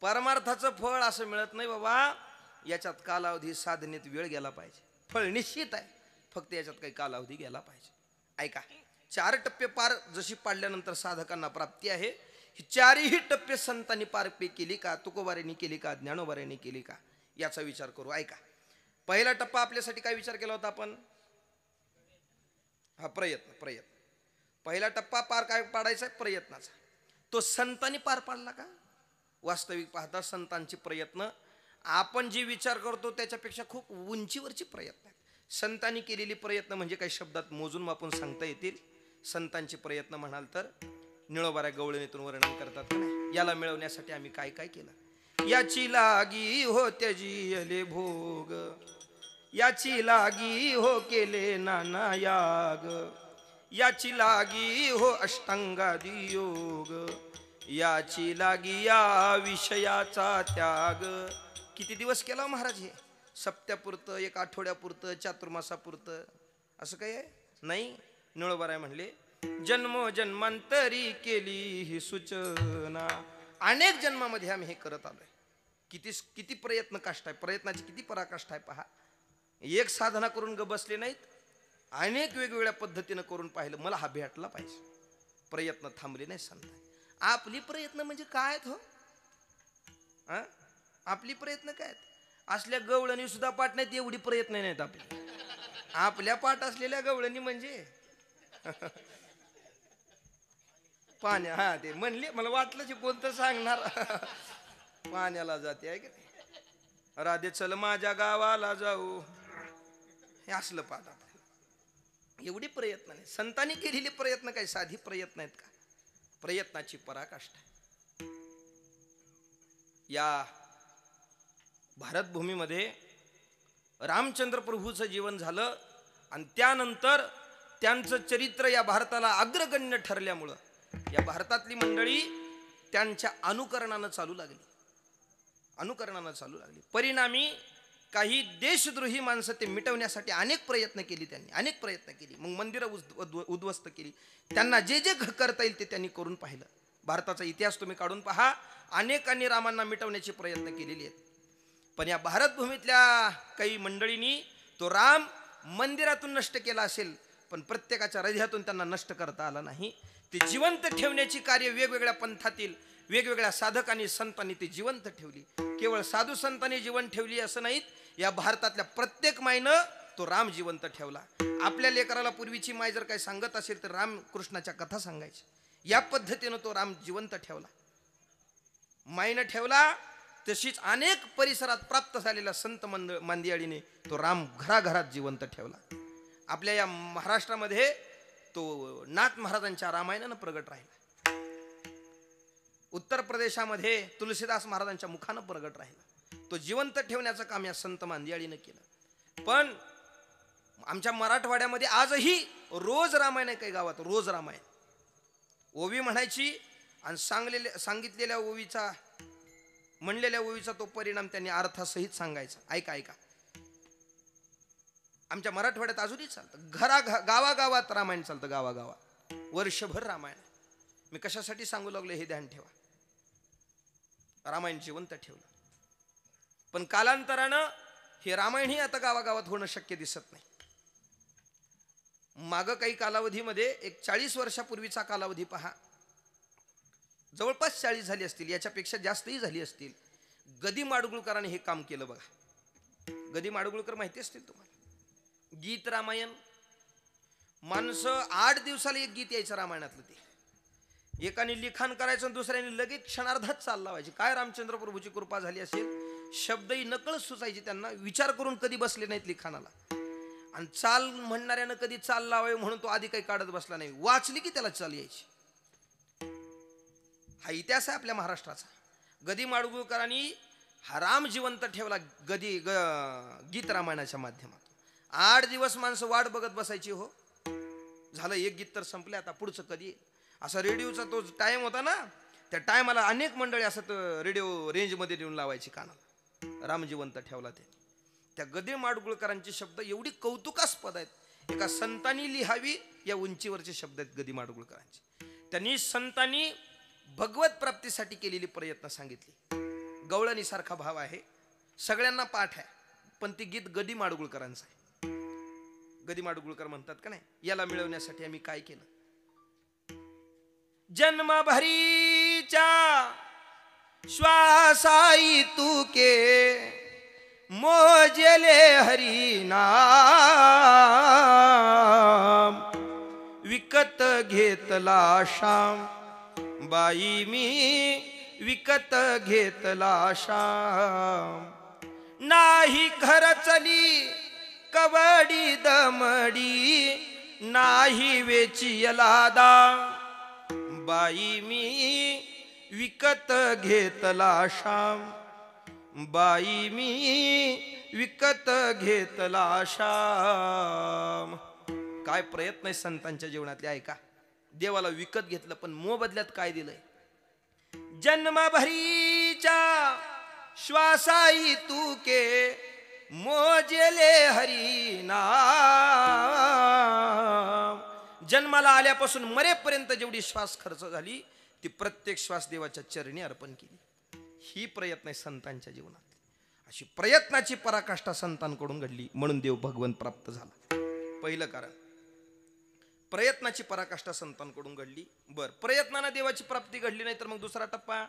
परमार्थाचं फळ असं मिळत नाही बाबा. याच्यात कालावधी साधनेत वेळ गेला पाहिजे. फळ निश्चित आहे, फक्त याच्यात काही कालावधी गेला पाहिजे. ऐका, 4 टप्पे पार जशी पाडल्यानंतर साधकांना प्राप्ती आहे, ही 4ही टप्पे संतांनी पार केली का, तुकोबाऱ्यांनी केली का, ज्ञानोबाऱ्यांनी केली का, याचा विचार करू. ऐका, पहिला टप्पा आपल्यासाठी काय विचार केला होता आपण? हा, प्रयत्न. पहिला टप्पा पार काय पाडायचा? प्रयत्नाचा. तो संतांनी पार पाडला का? वास्तविक पाहता संतांचे प्रयत्न आपण जे विचार करतो त्याच्यापेक्षा खूप उंचीवरचे प्रयत्न आहेत. संतांनी केलेली प्रयत्न म्हणजे काही शब्दात मोजून मापून सांगता येतील. संतांचे प्रयत्न म्हणाल तर निळोबाऱ्या गवळणीतून वर्णन करतात का नाही, याला मिळवण्यासाठी आम्ही काय काय केलं. याची लागी हो त्याजियले भोग, याची लागी हो केले नाना याग, याची लागी हो अष्टांगादी योग, याची लागी या विषयाचा त्याग. किती दिवस केला महाराज हे? सप्त्यापुरतं, 1 आठवड्यापुरतं, चातुर्मासापुरतं असं काही आहे नाही. निळोबाराय म्हणले जन्मोजन्मांतरी केली ही सूचना. अनेक जन्मामध्ये आम्ही हे करत आलोय. किती प्रयत्न काष्ट आहे, प्रयत्नाची किती पराकाष्ठा आहे पहा. एक साधना करून ग बसले नाहीत, अनेक वेगवेगळ्या पद्धतीनं करून पाहिलं. मला हा भेटला पाहिजे. प्रयत्न थांबले नाही सांगताय. आपली प्रयत्न म्हणजे काय आहेत हो? आपली प्रयत्न काय आहेत? असल्या गवळणी सुद्धा पाठ नाहीत एवढी प्रयत्न नाहीत आपले. आपल्या पाठ असलेल्या गवळणी म्हणजे पाण्या, हा ते म्हणले, मला वाटलं जे कोणतं सांगणार. पाण्याला जाते आहे की नाही, राधे चल माझ्या गावाला जाऊ, हे असलं पाठ आपल्याला. एवढी प्रयत्न नाही. संतांनी केलेले प्रयत्न काय साधी प्रयत्न आहेत का? प्रयत्नाची पराकाष्ठा. या भारतभूमीमध्ये रामचंद्र प्रभूचं जीवन झालं आणि त्यानंतर त्यांचं चरित्र या भारताला अग्रगण्य ठरल्यामुळं या भारतातली मंडळी त्यांच्या अनुकरणानं चालू लागली. परिणामी काही देशद्रोही माणसं ते मिटवण्यासाठी अनेक प्रयत्न केली. मग मंदिरं उद्ध्वस्त केली. त्यांना जे जे करता येईल ते त्यांनी करून पाहिलं. भारताचा इतिहास तुम्ही काढून पहा, अनेकांनी रामांना मिटवण्याचे प्रयत्न केलेले आहेत. पण या भारतभूमीतल्या काही मंडळींनी तो राम मंदिरातून नष्ट केला असेल, पण प्रत्येकाच्या हृदयातून त्यांना नष्ट करता आला नाही. ते जिवंत ठेवण्याची कार्य वेगवेगळ्या पंथातील वेगवेगळ्या साधकांनी संतांनी ते जिवंत ठेवली. केवळ साधू संतांनी जीवन ठेवली असं नाहीत, या भारतातल्या प्रत्येक मायनं तो राम जिवंत ठेवला. आपल्या लेकराला पूर्वीची माय जर काही सांगत असेल तर रामकृष्णाच्या कथा सांगायची. या पद्धतीनं तो राम जिवंत ठेवला. मायनं ठेवला, तशीच अनेक परिसरात प्राप्त झालेल्या संत मांदियाळीने तो राम घराघरात जिवंत ठेवला. आपल्या या महाराष्ट्रामध्ये तो नाथ महाराजांच्या रामायणानं प्रगट राहिला. उत्तर प्रदेशामध्ये तुलसीदास महाराजांच्या मुखानं प्रगट राहिला. तो जिवंत ठेवण्याचं काम या संत मांदियाळीनं केलं. पण आमच्या मराठवाड्यामध्ये आजही रोज रामायण आहे. काही गावात रोज रामायण ओवी म्हणायची आणि सांगितलेल्या ओवीचा, म्हणलेल्या ओवीचा तो परिणाम त्यांनी अर्थासहित सांगायचा. ऐका, आमच्या मराठवाड्यात अजूनही चालतं. गावागावात रामायण चालतं. गावागावात वर्षभर रामायण. मी कशासाठी सांगू लागलो हे ध्यान ठेवा. रामायण जिवंत ठेवलं. पण कालांतरानं हे रामायणही आता गावागावात होणं शक्य दिसत नाही. मागं काही कालावधीमध्ये एक 40 वर्षापूर्वीचा कालावधी पहा, जवळपास 40 झाली असतील, याच्यापेक्षा जास्तही झाली असतील. गदी माडगुळकरांनी हे काम केलं बघा. गदी माडगुळकर माहिती असतील तुम्हाला. गीत रामायण, माणसं 8 दिवसाला एक गीत यायचं रामायणातलं. ते एकाने लिखाण करायचं, दुसऱ्याने लगेच क्षणार्धात चाल लावायची. काय रामचंद्र प्रभूची कृपा झाली असेल, शब्दही नकळ सुचायची त्यांना. विचार करून कधी बसले नाहीत लिखाणाला. आणि चाल म्हणणाऱ्यानं कधी चाल लावावी म्हणून तो आधी काही काढत बसला नाही. वाचली की त्याला चाल यायची. हा इतिहास आहे आपल्या महाराष्ट्राचा. गदी माडगुळकरांनी हा राम जिवंत ठेवला गीत रामायणाच्या माध्यमातून. 8 दिवस माणसं वाट बघत बसायची. हो झालं एक गीत तर संपले, आता पुढचं कधी. असा रेडिओचा तो टाइम होता ना, त्या टायमाला अनेक मंडळी असं रेडिओ रेंजमध्ये देऊन लावायची कानाला. रामजिवंत ठेवला ते. त्या गदी माडगुळकरांचे शब्द एवढी कौतुकास्पद आहेत, एका संतांनी लिहावी या उंचीवरचे शब्द आहेत गदी माडगुळकरांचे. त्यांनी संतांनी भगवत प्राप्तीसाठी केलेली प्रयत्न सांगितले. गवळणी सारखा भाव आहे, सगळ्यांना पाठ आहे, पण ती गीत गदी माडगुळकरांचं आहे. गदी माडगुळकर म्हणतात का नाही, याला मिळवण्यासाठी आम्ही काय केलं. जन्मभरीच्या श्वासाई तुके मोजले हरी नाम, विकत घेतला श्याम बाई मी विकत घेतला श्याम. नाही घर चली कवडी दमडी, नाही वेचियला दा बाई मी विकत घेतला श्याम बाई मी विकत घेतला श्याम. काय प्रयत्न आहे संतांच्या जीवनातले ऐका. देवाला विकत घेतलं, पण मोबदल्यात काय दिलंय. जन्मभरीच्या श्वासाई तुके मोजले हरी नाम. जन्माला आल्यापासून मरेपर्यंत जेवढी श्वास खर्च झाली ती प्रत्येक श्वास देवाच्या चरणी अर्पण केली. ही प्रयत्न आहे संतांच्या जीवनात. अशी प्रयत्नाची पराकाष्ठा संतांकडून घडली, म्हणून देव भगवंत प्राप्त झाला. पहिलं कारण प्रयत्नाची पराकाष्ठा संतांकडून घडली. बर, प्रयत्नाने देवाची प्राप्ती घडली नाही तर मग दुसरा टप्पा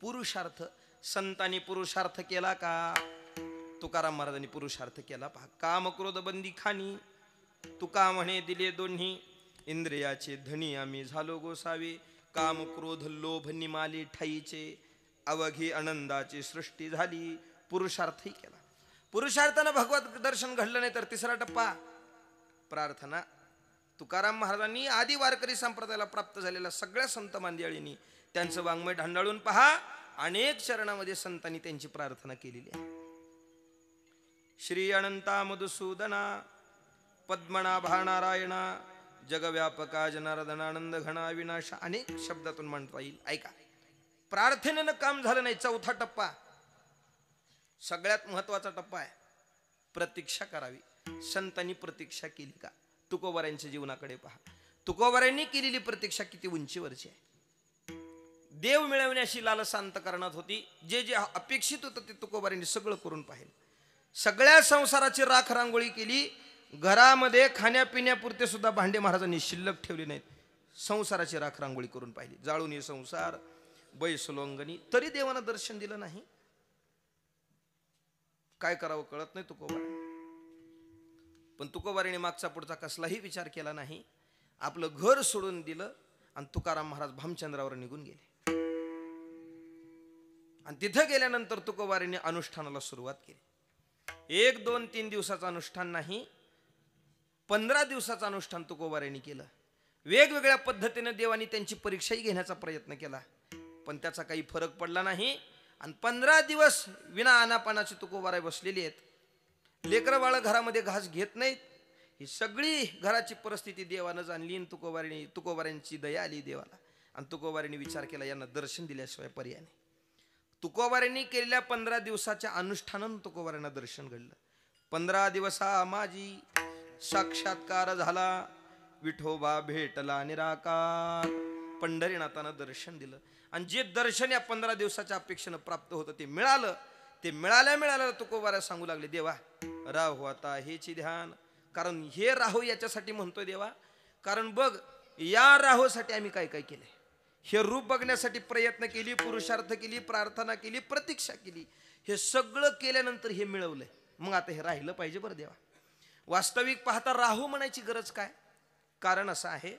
पुरुषार्थ. संतांनी पुरुषार्थ केला का? तुकाराम महाराजांनी पुरुषार्थ केला. पहा, काम क्रोध बंदी खाणी, तुका म्हणे दिले दोन्ही, इंद्रियाचे धनी आम्ही झालो गोसावे, काम क्रोध लोभ निमाले ठाईचे, अवघी आनंदाची सृष्टी झाली. पुरुषार्थही केला. पुरुषार्थानं भगवत दर्शन घडलं नाही तर तिसरा टप्पा प्रार्थना. तुकाराम महाराजांनी आदि वारकरी संप्रदायाला प्राप्त झालेल्या सगळ्या संत मांदियाळींनी त्यांचं वाङ्मय ढांडाळून पहा, अनेक चरणामध्ये संतांनी त्यांची प्रार्थना केलेली आहे. श्री अनंता मधुसूदना पद्मनाभा नारायणा जगव्यापका जनार्दनानंद घना विनाश, अनेक शब्दातून म्हणता येईल. ऐका, प्रार्थनेनं काम झालं नाही. चौथा टप्पा सगळ्यात महत्वाचा टप्पा आहे, प्रतीक्षा करावी. संतांनी प्रतीक्षा केली का? तुकोबारायांच्या जीवनाकडे पहा. तुकोबारायांनी केलेली प्रतीक्षा किती उंचीवरची आहे. देव मिळवण्याची लालसा अंतकरणात होती. जे जे अपेक्षित होतं ते तुकोबारायांनी सगळं करून पाहिलं. सगळ्या संसाराची राख रांगोळी केली. घरामध्ये खाण्यापिण्यापुरते सुद्धा भांडे महाराजांनी शिल्लक ठेवले नाहीत. संसाराची राख रांगोळी करून पाहिली. जाळून ये संसार बैसलोंगणी, तरी देवानं दर्शन दिलं नाही. काय करावं कळत नाही तुकोबारांनी. पण तुकोबारांनी मागचा पुढचा कसलाही विचार केला नाही. आपलं घर सोडून दिलं आणि तुकाराम महाराज भामचंद्रावर निघून गेले. आणि तिथं गेल्यानंतर तुकोबारांनी अनुष्ठानाला सुरुवात केली. 1, 2, 3 दिवसाचं अनुष्ठान नाही, 15 दिवसाचं अनुष्ठान तुकोबारांनी केलं. वेगवेगळ्या पद्धतीने देवानी त्यांची परीक्षाही घेण्याचा प्रयत्न केला, पण त्याचा काही फरक पडला नाही. आणि 15 दिवस विना आनापानाची तुकोबाराय बसलेली आहेत. लेकरं बाळ घरामध्ये घास घेत नाहीत. ही सगळी घराची परिस्थिती देवानं जाणली. तुकोबारांची दया आली देवाला. आणि तुकोबारांनी विचार केला, यांना दर्शन दिल्याशिवाय पर्याय नाही. तुकोबारांनी केलेल्या 15 दिवसाच्या अनुष्ठानानं तुकोबारांना दर्शन घडलं. 15 दिवसा माझी साक्षात्कार झाला, विठोबा भेटला निराकार. पंढरीनाथानं दर्शन दिलं. आणि जे दर्शन या 15 दिवसाच्या अपेक्षेनं प्राप्त होतं ते मिळालं. ते मिळाल्या तुकोबारा सांगू लागले, देवा राहू आता हेची ध्यान. कारण हे राहू याच्यासाठी म्हणतोय देवा, कारण बघ या राहूसाठी आम्ही काय काय केलंय. हे रूप बघण्यासाठी प्रयत्न केली, पुरुषार्थ केली, प्रार्थना केली, प्रतीक्षा केली. हे सगळं केल्यानंतर हे मिळवलंय. मग आता हे राहिलं पाहिजे बरं देवा. वास्तविक पाहता राहू म्हणायची गरज काय? कारण असं आहे,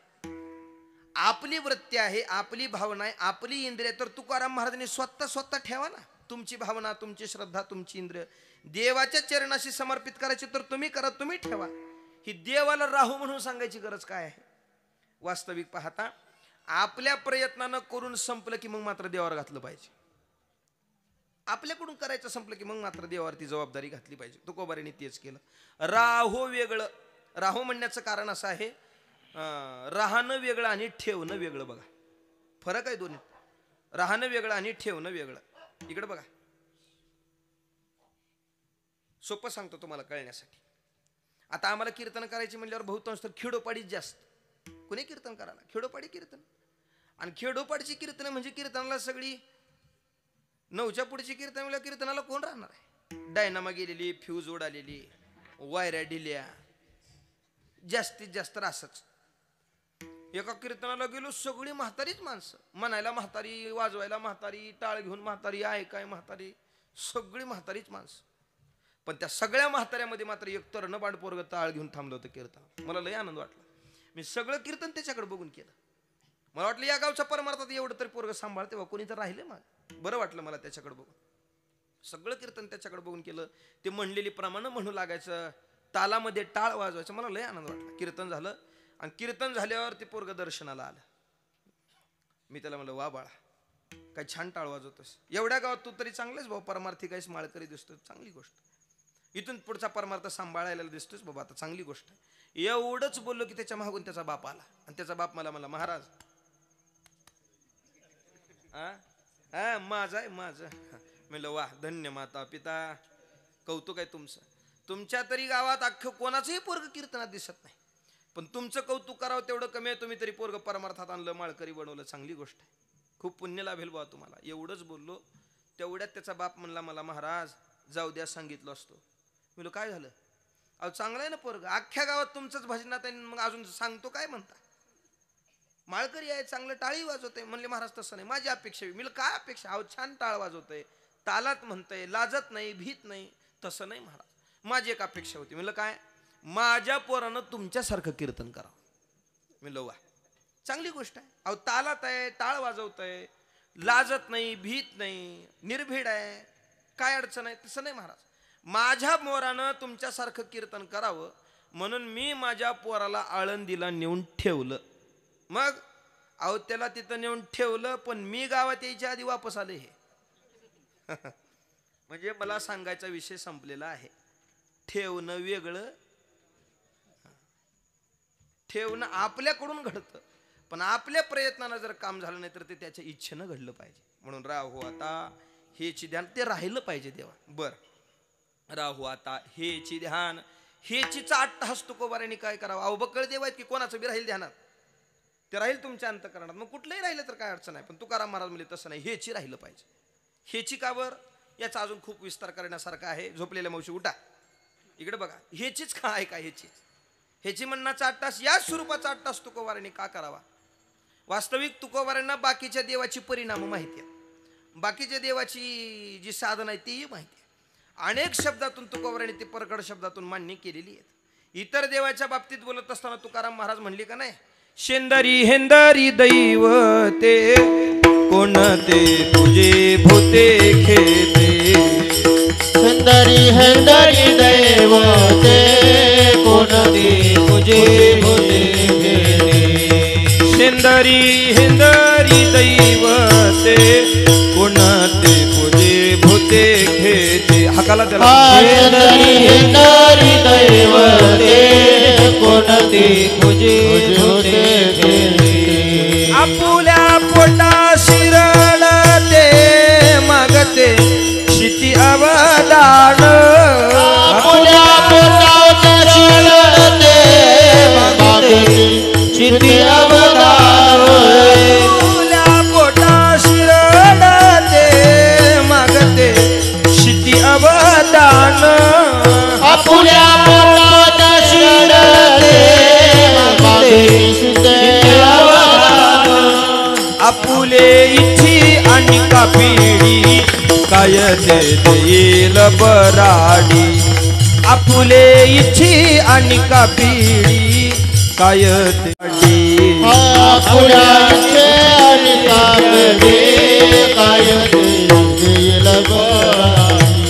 आपली वृत्ती आहे, आपली भावना आहे, आपली इंद्रिय. तर तुकाराम महाराजांनी स्वतः ठेवा ना. तुमची भावना, तुमची श्रद्धा, तुमची इंद्रिय देवाच्या चरणाशी समर्पित करायची तर तुम्ही करा, तुम्ही ठेवा. ही देवाला राहू म्हणून सांगायची गरज काय आहे? वास्तविक पाहता आपल्या प्रयत्नानं करून संपलं की मग मात्र देवावर घातलं पाहिजे. आपल्याकडून करायचं संपलं की मग मात्र देवावरती जबाबदारी घातली पाहिजे. तुकोबारांनी तेच केलं. राहू वेगळं. राहू म्हणण्याचं कारण असं आहे, राहणं वेगळं आणि ठेवणं वेगळं. बघा फरक आहे दोन्ही. राहणं वेगळं आणि ठेवणं वेगळं. इकडे बघा, सोपं सांगतो तुम्हाला कळण्यासाठी. आता आम्हाला कीर्तन करायची म्हणल्यावर बहुतांश तर खेडोपाडीच जास्त. कुणी कीर्तन करायला? खेडोपाडी कीर्तन. आणि खेडोपाडीची कीर्तन म्हणजे कीर्तनाला सगळी 9च्या पुढची कीर्तन म्हणजे कीर्तनाला कोण राहणार आहे? डायनामा गेलेली, फ्यूज उडालेली, वायऱ्या ढिल्या, जास्तीत जास्त असंच. एका कीर्तनाला गेलो सगळी म्हातारीच माणसं, म्हणायला म्हातारी, वाजवायला म्हातारी, टाळ घेऊन म्हातारी, ऐकाय म्हातारी, सगळी म्हातारीच माणसं. पण त्या सगळ्या म्हाताऱ्यामध्ये मात्र एक तरणबाड पोरग टाळ घेऊन थांबलं होतं कीर्तन. मला लय आनंद वाटला. मी सगळं कीर्तन त्याच्याकडे बघून केलं. मला वाटलं या गावच्या परमार्थात एवढं तरी पोरग सांभाळते वा, कोणी तर राहिले मग. बरं वाटलं मला त्याच्याकडे बघून. सगळं कीर्तन त्याच्याकडे बघून केलं. ते म्हणलेली प्रमाणे म्हणू लागायचं, तालामध्ये टाळ वाजवायचं. मला लय आनंद वाटला. कीर्तन झालं आणि कीर्तन झाल्यावर ते पोरग दर्शनाला आलं. मी त्याला म्हणलं, वा बाळा, काय छान टाळ वाजवतोस. एवढ्या गावात तू तरी चांगलेच भाऊ, परमार्थी काहीच माळकरी दिसतो, चांगली गोष्ट. इथून पुढचा परमार्थ सांभाळायला दिसतोच बाबा, आता चांगली गोष्ट आहे. एवढंच बोललो की त्याच्या मागून त्याचा बाप आला. आणि त्याचा बाप मला म्हणला, महाराज माझं आहे माझं. म्हणलं, वा, धन्य माता पिता, कौतुक आहे तुमचं. तुमच्या तरी गावात अख्खं कोणाचंही पोरग कीर्तनात दिसत नाही, पण तुमचं कौतुक करावं तेवढं कमी आहे. तुम्ही तरी पोरग परमार्थात आणलं, माळकरी बनवलं, चांगली गोष्ट आहे. खूप पुण्य लाभेल बा तुम्हाला. एवढंच बोललो. तेवढ्यात त्याचा बाप म्हणला मला, महाराज जाऊ द्या, सांगितलं असतो. म्हणलं, काय झालं? अहो चांगलं आहे ना पोरग, अख्ख्या गावात तुमचंच भजनात आहे, मग अजून सांगतो काय म्हणता? माळकरी आहे, चांगलं टाळी वाजवतंय. म्हणले, महाराज तसं नाही, माझी अपेक्षा. मी काय अपेक्षा? अहो छान टाळ वाजवतंय, तालात म्हणतंय, लाजत नाही, भीत नाही. तसं नाही महाराज, माझी एक अपेक्षा होती. म्हणलं, काय? माझ्या पोरानं तुमच्यासारखं कीर्तन करावं. म्हणलं, वा, चांगली गोष्ट आहे. अहो तालात आहे, टाळ वाजवतंय, लाजत नाही, भीत नाही, निर्भीड आहे, काय अडचण आहे? तसं नाही महाराज, माझ्या पोरानं तुमच्यासारखं कीर्तन करावं म्हणून मी माझ्या पोराला आळंदीला नेऊन ठेवलं. मग अहो त्याला तिथं नेऊन ठेवलं, पण मी गावात यायच्या आधी वापस आले. हे म्हणजे मला सांगायचा विषय संपलेला आहे. ठेवणं वेगळं, ठेवणं आपल्याकडून घडतं, पण आपल्या प्रयत्नानं जर काम झालं नाही तर ते त्याच्या इच्छेनं घडलं पाहिजे. म्हणून राहू आता हेची ध्यान, ते राहिलं पाहिजे देवा. बर, राहू आता हेची ध्यान, हेचीचा 8 तास तुकोबाऱ्यांनी काय करावं? अहो बक्कळ देव आहेत की कोणाचं बी राहील ध्यानात, ते राहील तुमच्या अंतःकरणात. मग कुठलंही राहिलं तर काय अडचण आहे, पण तुकाराम महाराज म्हणजे तसं नाही, हेची राहिलं पाहिजे. हेची का बर? याचा अजून खूप विस्तार करण्यासारखा आहे. झोपलेल्या मावशी उठा, इकडे बघा. हेचीच का आहे का? हेची म्हणण्याचा 8 तास, या स्वरूपाचा 8 तास तुकोबाऱ्यांनी का करावा? वास्तविक तुकोबाऱ्यांना बाकीच्या देवाची परिणाम माहिती आहे, बाकीच्या देवाची जी साधना आहे तीही माहिती आहे. अनेक शब्दातून तुकोबाऱ्यांनी ते परकड शब्दातून मान्य केलेली आहेत. इतर देवाच्या बाबतीत बोलत असताना तुकाराम महाराज म्हणले का नाही, शेंदरी हेंदरी दैवते कोणते तुझे भूते खेते. शेंदरी हेंदरी दैवते कोणते तुझे भूते खेते. शेंदरी हेंदरी दैवते कोणते तुझे भूते खेते. हकाला त्याला. शेंदरी हेंदरी दैवते कोणते तुझे भूते खेते. आपुल्या पोटा शिरडते मागते क्षिती अवदान. आपुल्या पोटा शिरडते मागते क्षिती अवदान. आपुल्या पोटा शिरडते मागते क्षिती अवदान. आपुल्या पोटा शिरडते मागते क्षिती अवदान. आपुले इच्छी आणि कापिडी काय देईल बराडी. आपुले इच्छी आणि कापिडी काय देईल. आपुल्या इच्छे आणि कापिडी काय देईल बराडी.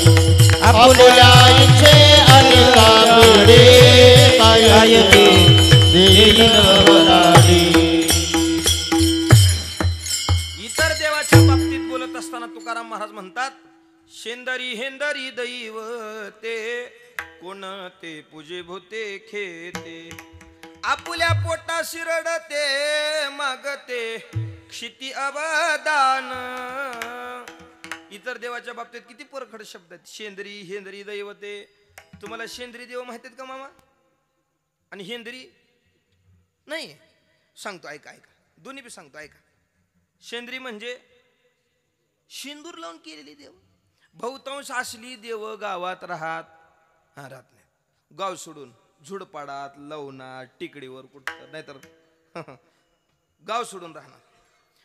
आपुल्या इच्छे आणि कापिडी काय देईल बराडी. इतर देवाच्या बाबतीत बोलत असताना तुकाराम महाराज म्हणतात, शेंदरी हेंदरी दैवते कोणते पूजे भूते खेते. आपुल्या पोटा शिरडते मागते क्षिती अवदान. इतर देवाच्या बाबतीत किती परखड शब्द आहेत. शेंद्री, हेंद्री, दैवते. तुम्हाला शेंद्री देव माहित आहेत का मामा? आणि हेंद्री नाही? सांगतो, ऐका ऐका, दोन्ही बी सांगतो, ऐका. शेंद्री म्हणजे शेंदूर लावून केलेली देव. बहुतांश असली देव गावात राहत नाही. गाव सोडून झुडपाडात, लवणात, टिकडीवर कुठं, नाहीतर गाव सोडून राहणार.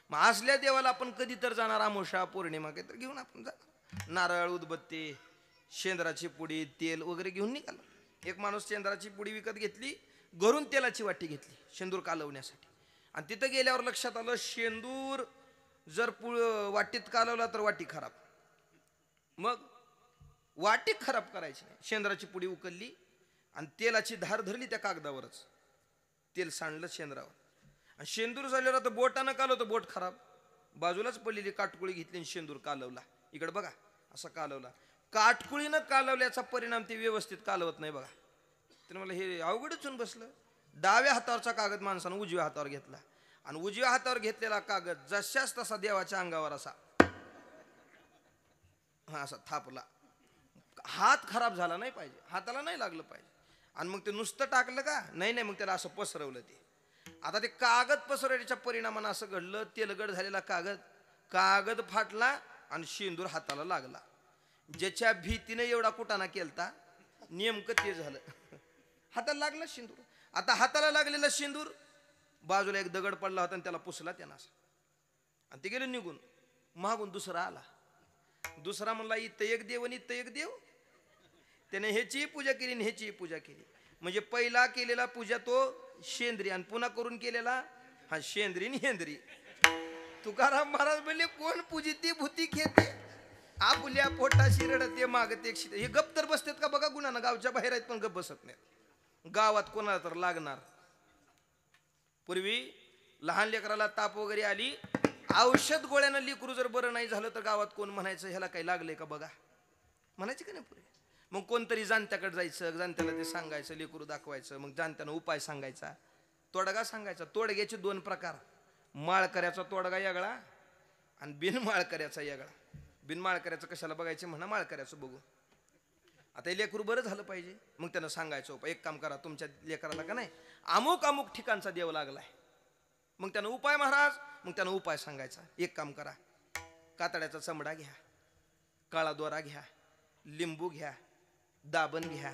मग असल्या देवाला आपण कधी तर जाणार, आमोशा पौर्णिमा काही तर घेऊन आपण जाणार. नारळ, उदबत्ती, शेंद्राची पुडी, तेल वगैरे घेऊन निघाला. एक माणूस शेंद्राची पुडी विकत घेतली, घरून तेलाची वाटी घेतली शेंदूर कालवण्यासाठी. आणि तिथं गेल्यावर लक्षात आलं, शेंदूर जर वाटीत कालवला तर वाटी खराब. मग वाटी खराब करायची नाही. शेंद्राची पुडी उकलली आणि तेलाची धार धरली त्या कागदावरच, तेल सांडलं शेंद्रावर. आणि शेंदूर झाल्यावर आता बोटानं कालवतं, बोट खराब. बाजूलाच पडलेली काटकुळी घेतली आणि शेंदूर कालवला. इकडे बघा, असा कालवला. काटकुळीनं कालवल्याचा परिणाम ते व्यवस्थित कालवत नाही बघा. तर मला हे अवघडच होऊन बसलं. डाव्या हातावरचा कागद माणसानं उजव्या हातावर घेतला आणि उजव्या हातावर घेतलेला कागद जशाच तसा देवाच्या अंगावर असा असा थापला. हात खराब झाला नाही पाहिजे, हाताला नाही लागलं पाहिजे. आणि मग ते नुसतं टाकलं का? नाही, मग त्याला असं पसरवलं. ते आता ते कागद पसरवण्याच्या परिणामानं असं घडलं, तेलगड झालेला कागद फाटला आणि शेंदूर हाताला लागला. ज्याच्या भीतीने एवढा कुटाणा केलता, नेमकं ते झालं. हाताला लागला शेंदूर. आता हाताला लागलेला शेंदूर बाजूला एक दगड पडला होता आणि त्याला पुसला त्यानं असं, आणि ते गेलं निघून. मागून दुसरा आला. दुसरा म्हणला, इथं एक देव आणि इथं एक देव. त्याने ह्याचीही पूजा केली आणि ह्याचीही पूजा केली. म्हणजे पहिला केलेला पूजा तो शेंद्री आणि पुन्हा करून केलेला हा शेंद्री आणि हेंद्री. तुकाराम महाराज म्हणले, कोण पूजिती भूती खेते, आपुल्या पोटाशी रडते मागते. हे गप तर बसतात का बघा गुणानं. गावच्या बाहेर आहेत पण गप बसत नाहीत. गावात कोणाला तर लागणार. पूर्वी लहान लेकराला ताप वगैरे आली, औषध गोळ्यानं लेकरू जर बरं नाही झालं तर गावात कोण म्हणायचं, ह्याला काही लागलंय का बघा, म्हणायचे का नाही पुरे. मग कोणतरी जाणत्याकडे जायचं, जाणत्याला ते सांगायचं, लेकरू दाखवायचं. मग जाणत्यानं उपाय सांगायचा, तोडगा सांगायचा. तोडग्याचे दोन प्रकार, माळकऱ्याचा तोडगा वेगळा आणि बिनमाळकऱ्याचा वेगळा. बिनमाळकऱ्याचं कशाला बघायचं म्हणा, माळकऱ्याचं बघू. आता हे लेकरू बरं झालं पाहिजे, मग त्यानं सांगायचं उपाय. एक काम करा, तुमच्या लेकराला का नाही अमुक अमुक ठिकाणचा देव लागलाय. मग त्यानं उपाय महाराज, मग त्यानं उपाय सांगायचा. एक काम करा, कातड्याचा चमडा घ्या, काळा दोरा घ्या, लिंबू घ्या, दाबण घ्या,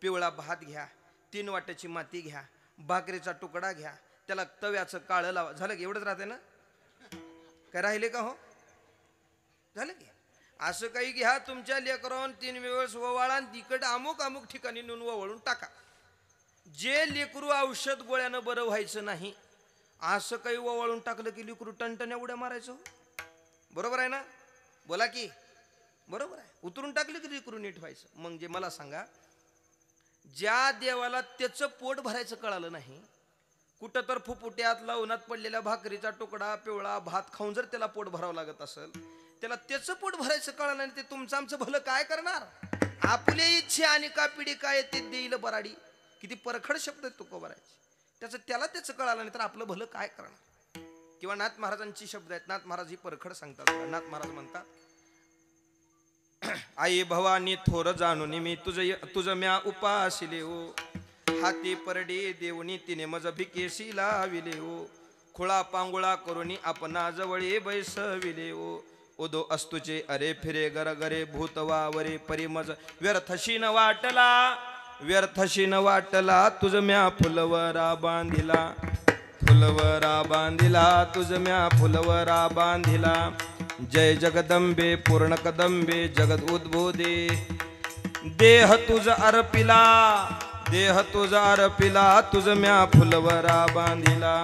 पिवळा भात घ्या, 3 वाट्याची माती घ्या, भाकरीचा तुकडा घ्या, त्याला तव्याचं काळं लावा. झालं की एवढंच राहते ना, काय राहिले का? हो झालं की. असं काही घ्या, तुमच्या लेकरावरून 3 वेळेस ववाळा आणि तिकट अमुक अमुक ठिकाणी नेऊन ववाळून टाका. जे लेकरू औषध गोळ्यानं बरं व्हायचं नाही, असं काही ववाळून टाकलं की लेकरू टणटण्या उड्या मारायचं. बरोबर आहे ना? बोला की बरोबर आहे. उतरून टाकलं की लेकरू नीट व्हायचं. मग जे मला सांगा, ज्या देवाला त्याचं पोट भरायचं कळालं नाही, कुठं तर फुफुट्यात लावूनात पडलेल्या भाकरीचा तुकडा, पिवळा भात खाऊन जर त्याला पोट भरावं लागत असेल, त्याला त्याचं पोट भरायचं कळालं नाही, ते तुमचं आमचं भलं काय करणार? आपल्या इच्छा आणि का पिढी काय ते देईल बराडी. किती परखड शब्द आहेत तुकोबाराचे. त्याला त्याचं कळालं नाही तर आपलं भलं काय करणार? किंवा नाथ महाराजांची शब्द आहेत. नाथ महाराज ही परखड सांगतात. नाथ महाराज म्हणतात, आई भवानी थोर जाणून मी तुझ म्या उपासिले हो, हाती परडे देवनी तिने मज भिकेशी लाविले हो, खुळा पांगुळा करुनी आपणा जवळे बैसविले हो, उदो अस्तुचे अरे फिरे गरगरे भूतवावरे परिमज व्यर्थशी न वाटला तुझ म्या फुलवरा बांधिला तुझ म्या फुलवरा बांधिला. जय जगदंबे पूर्ण कदंबे जगद उद्बोधे, देह तुझ अर्पिला तुझ म्या फुलवरा बांधिला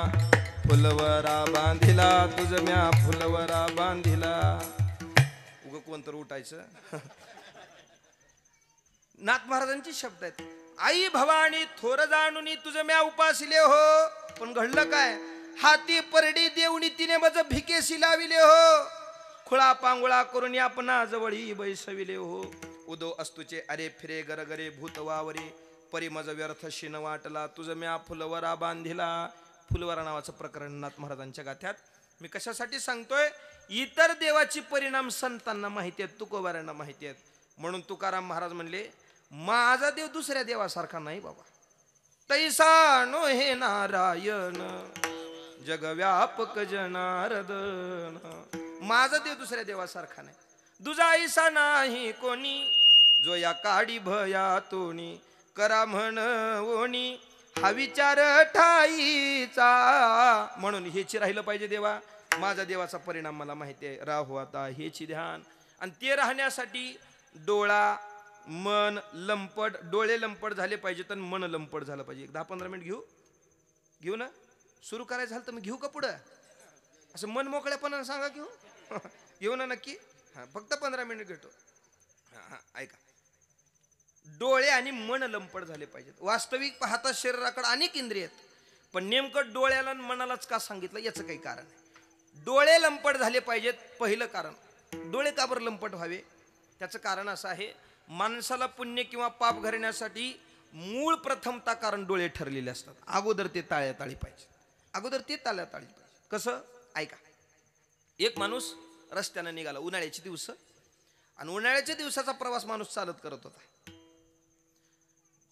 तुझ म्या फुलवरा बांधिला. उग कोणतर उठायचं. नाथ महाराजांची शब्द आहेत. आई भवानी थोर जाणून तुझ म्या उपासिले हो, पण घडलं काय? हाती परडी देवणी तिने मज भिकेशी लाविले हो, खुळा पांगुळा करून आपणा जवळी बैसविले हो, उदो अस्तुचे अरे फिरे गरगरे भूतवावरे परिमज व्यर्थशी न वाटला तुझ म्या फुलवरा बांधिला. फुलवरा नावाचं प्रकरण नाथ महाराजांच्या गाथ्यात मी कशासाठी सांगतोय, इतर देवाची परिणाम संतांना माहिती आहेत, तुकोबारांना माहिती आहेत. म्हणून तुकाराम महाराज म्हणले, माझा देव दुसऱ्या देवासारखा नाही बाबा. तैसा नो हे नारायण जगव्यापक जनार्दन. माझा देव दुसऱ्या देवासारखा नाही. दुजा ऐसा नाही कोणी जो या काडी भयातोनी. करा म्हण ओणी हा विचार ठाईचा. म्हणून हेची राहिलं पाहिजे देवा. माझा देवाचा परिणाम मला माहिती आहे. राहू आता हेची ध्यान. आणि ते राहण्यासाठी डोळा मन लंपट, डोळे लंपट झाले पाहिजे तर मन लंपट झालं पाहिजे. 10-15 मिनिट घेऊ ना. सुरू करायचं झालं तर मी घेऊ का पुढं? असं मन मोकळ्यापणानं सांगा. घेऊ ना नक्की. हां, फक्त 15 मिनिट घेतो. हां ऐका. डोळे आणि मन लंपट झाले पाहिजेत. वास्तविक पाहता शरीराकडे अनेक इंद्रिय आहेत, पण नेमकं डोळ्याला आणि मनालाच का सांगितलं याचं काही कारण आहे. डोळे लंपट झाले पाहिजेत. पहिलं कारण, डोळे का बरं लंपट व्हावे? त्याचं कारण असं आहे, माणसाला पुण्य किंवा पाप घडण्यासाठी मूळ प्रथमता कारण डोळे ठरलेले असतात. अगोदर ते ताळ्याताळी पाहिजे. कसं? ऐका. एक माणूस रस्त्यानं निघाला, उन्हाळ्याची दिवस, आणि उन्हाळ्याच्या दिवसाचा प्रवास माणूस चालत करत होता.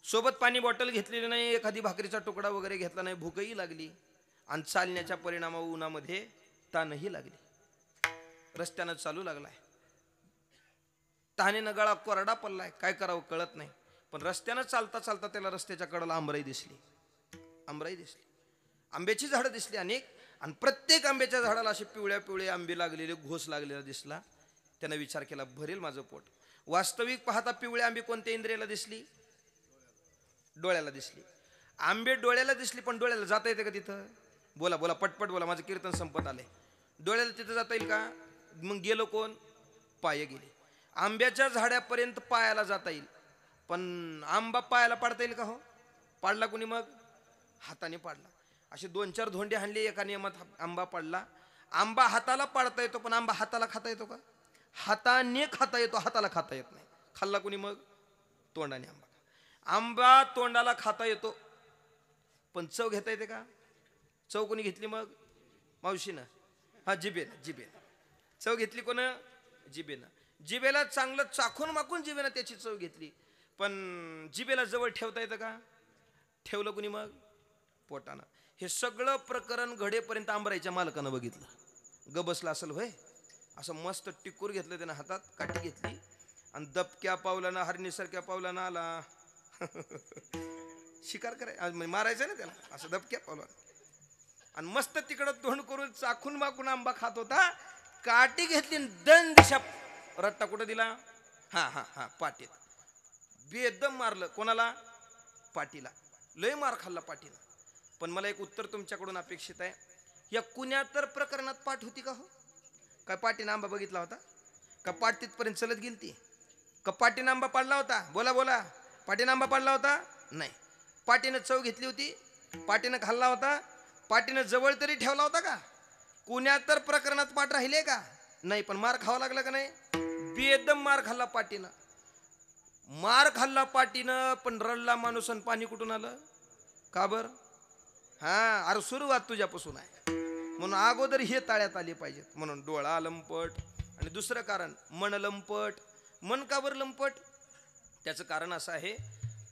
सोबत पाणी बॉटल घेतलेली नाही, एखादी भाकरीचा तुकडा वगैरे घेतला नाही. भूकही लागली आणि चालण्याच्या परिणामावर उन्हामध्ये ताणही लागली. रस्त्यानं चालू लागलाय. तहानेनं गळा कोरडा पडलाय. काय करावं कळत नाही. पण रस्त्यानं चालता चालता त्याला रस्त्याच्या कडेला आंबराई दिसली. आंब्याची झाडं दिसली अनेक, आणि प्रत्येक आंब्याच्या झाडाला असे पिवळ्या पिवळे आंबे लागलेले, घोस लागलेला दिसला. त्यानं विचार केला, भरेल माझं पोट. वास्तविक पाहता पिवळे आंबे कोणत्या इंद्रियाला दिसली? डोळ्याला दिसली. आंबे डोळ्याला दिसली, पण डोळ्याला जाता येते का तिथं? बोला बोला, पटपट बोला, माझं कीर्तन संपत आले. डोळ्याला तिथं जाता येईल का? मग गेलो कोण? पाय गेले. आंब्याच्या झाडापर्यंत पायाला जाता येईल, पण आंबा पायाला पाडता येईल का? हो, पाडला कोणी? मग हाताने पाडला. असे 2-4 धोंडे हाणले, एका नियमात आंबा पाडला. आंबा हाताला पाडता येतो, पण आंबा हाताला खाता येतो का? हाताने खाता येतो, हाताला खाता येत नाही. खाल्ला कोणी? मग तोंडाने आंबा. आंबा तोंडाला खाता येतो, पण चव घेता येते का? चव कोणी घेतली? मग मावशीनं. हा, जिभेनं. चव घेतली कोण? जिभेनं. जिभेला चांगलं चाखून माखून जिभेनं त्याची चव घेतली, पण जिभेला जवळ ठेवता येतं का? ठेवलं कोणी? मग पोटानं. हे सगळं प्रकरण घडेपर्यंत आंबराईच्या मालकानं बघितलं. गबसला असेल होय. असं मस्त टिकूर घेतलं त्यानं हातात, काठी घेतली, आणि दबक्या पावलानं, हरणीसारख्या पावलानं आला. शिकार करायचं, मारायचं ना त्याला, असं दबक्या पावलानं. आणि मस्त तिकडं तोंड करून चाखून माखून आंबा खात होता. काठी घेतली, दन दिशा रट्टा कुठं दिला? हा पाटीत. बेदम मारलं. कोणाला? पाटीला. लय मार खाल्ला पाटीला. पण मला एक उत्तर तुमच्याकडून अपेक्षित आहे. या कुण्या तर प्रकरणात पाठ होती का? हो, काय पाटीनं आंबा बघितला होता का? पाट तिथपर्यंत चलत गेलती का? पाटीनं आंबा पाडला होता? बोला, पाटीनं आंबा पाडला होता? नाही. पाटीनं चव घेतली होती? पाटीनं खाल्ला होता? पाटीनं जवळ तरी ठेवला होता का? कुण्या तर प्रकरणात पाठ राहिले का? नाही. पण मार खावा लागला का नाही? बेदम मार खाल्ला पाटीनं. पण रडला माणूस, आणि पाणी कुठून आलं? का बर? अरे सुरुवात तुझ्यापासून आहे. म्हणून अगोदर हे ताळ्यात आले पाहिजेत. म्हणून डोळा लंपट. आणि दुसरं कारण, मन लंपट. मन का बरं लंपट? त्याचं कारण असं आहे,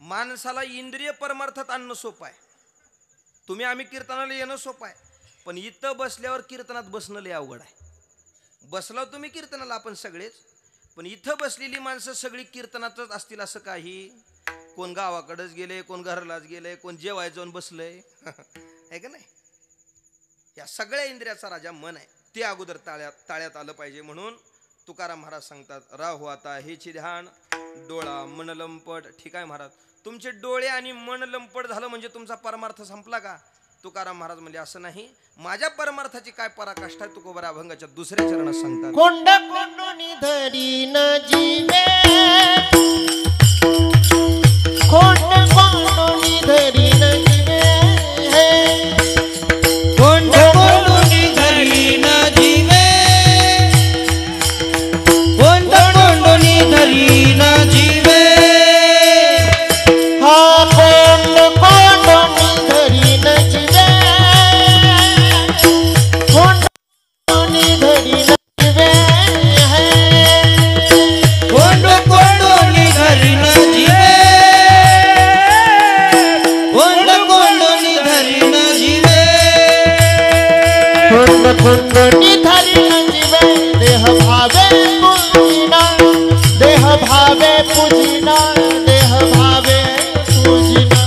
माणसाला इंद्रिय परमार्थात आणणं सोपं आहे. आम्ही कीर्तनाला येणं सोपं आहे, पण इथं बसल्यावर कीर्तनात बसणं लय अवघड आहे. बसला तुम्ही कीर्तनाला आपण सगळेच, पण इथं बसलेली माणसं सगळी कीर्तनातच असतील असं काही? कोण गावाकडेच गेले, कोण घरालाच गेले, कोण जेवाय जाऊन बसलंय. आहे का नाही? या सगळ्या इंद्रियाचा राजा मन आहे. ते अगोदर ताळ्यात आलं पाहिजे. म्हणून तुकाराम महाराज सांगतात, राहू आता हेची ध्यान. डोळा मन लंपट. ठीक आहे महाराज, तुमचे डोळे आणि मन लंपट झालं म्हणजे तुमचा परमार्थ संपला का? तुकाराम महाराज म्हणजे असं नाही. माझ्या परमार्थाची काय पराकाष्ठा आहे? तुकोबरा अभंगाच्या दुसऱ्या चरणात सांगतात, कोंड कोंडोनी धरीन जीवे, कोंड कोंडोनी धरीन जीवे, कोंड कोंडोनी धरीन जीवे, कोंड कोंडोनी धरीन जीवे, हा कोंड कोंडोनी धरीन जीवे, कोंड कुंडली धरिण जीवे देह भावे पूजिना देह भावे पूजिना देह भावे पूजिना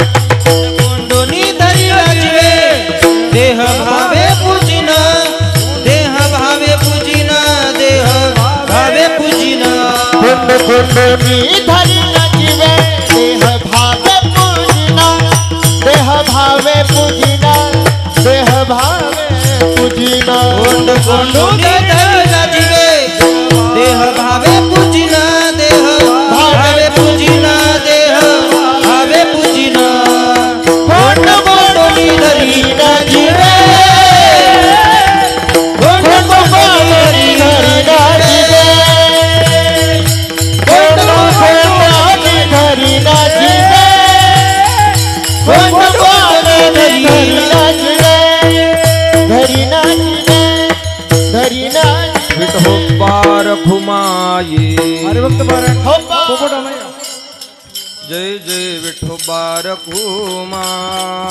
कुंडली धरिण जीवे देह भावे पूजिना देह भावे पूजिना देह भावे पूजिना कुंडली धरिण जीवे देह भावे पूजिना देह भावे पूजिना देह भावे पूजिना कुंडली धरिण जीवे देह भावे पूजिना देह भावे पूजिना देह भावे पूजिना कुंडली धरिण जीवे कुंडली धरिण जीवे कुंडली धरिण जीवे कुंडली धरिण जीवे धरिण विठोबार घुमाये अरे भक्त पारायण जय जय विठोबार घुमाये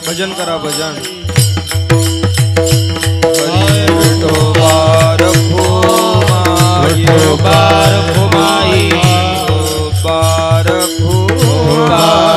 भजन करा भजन हरे विठोबार घुमाये विठोबार घुमाये विठोबार घुमाये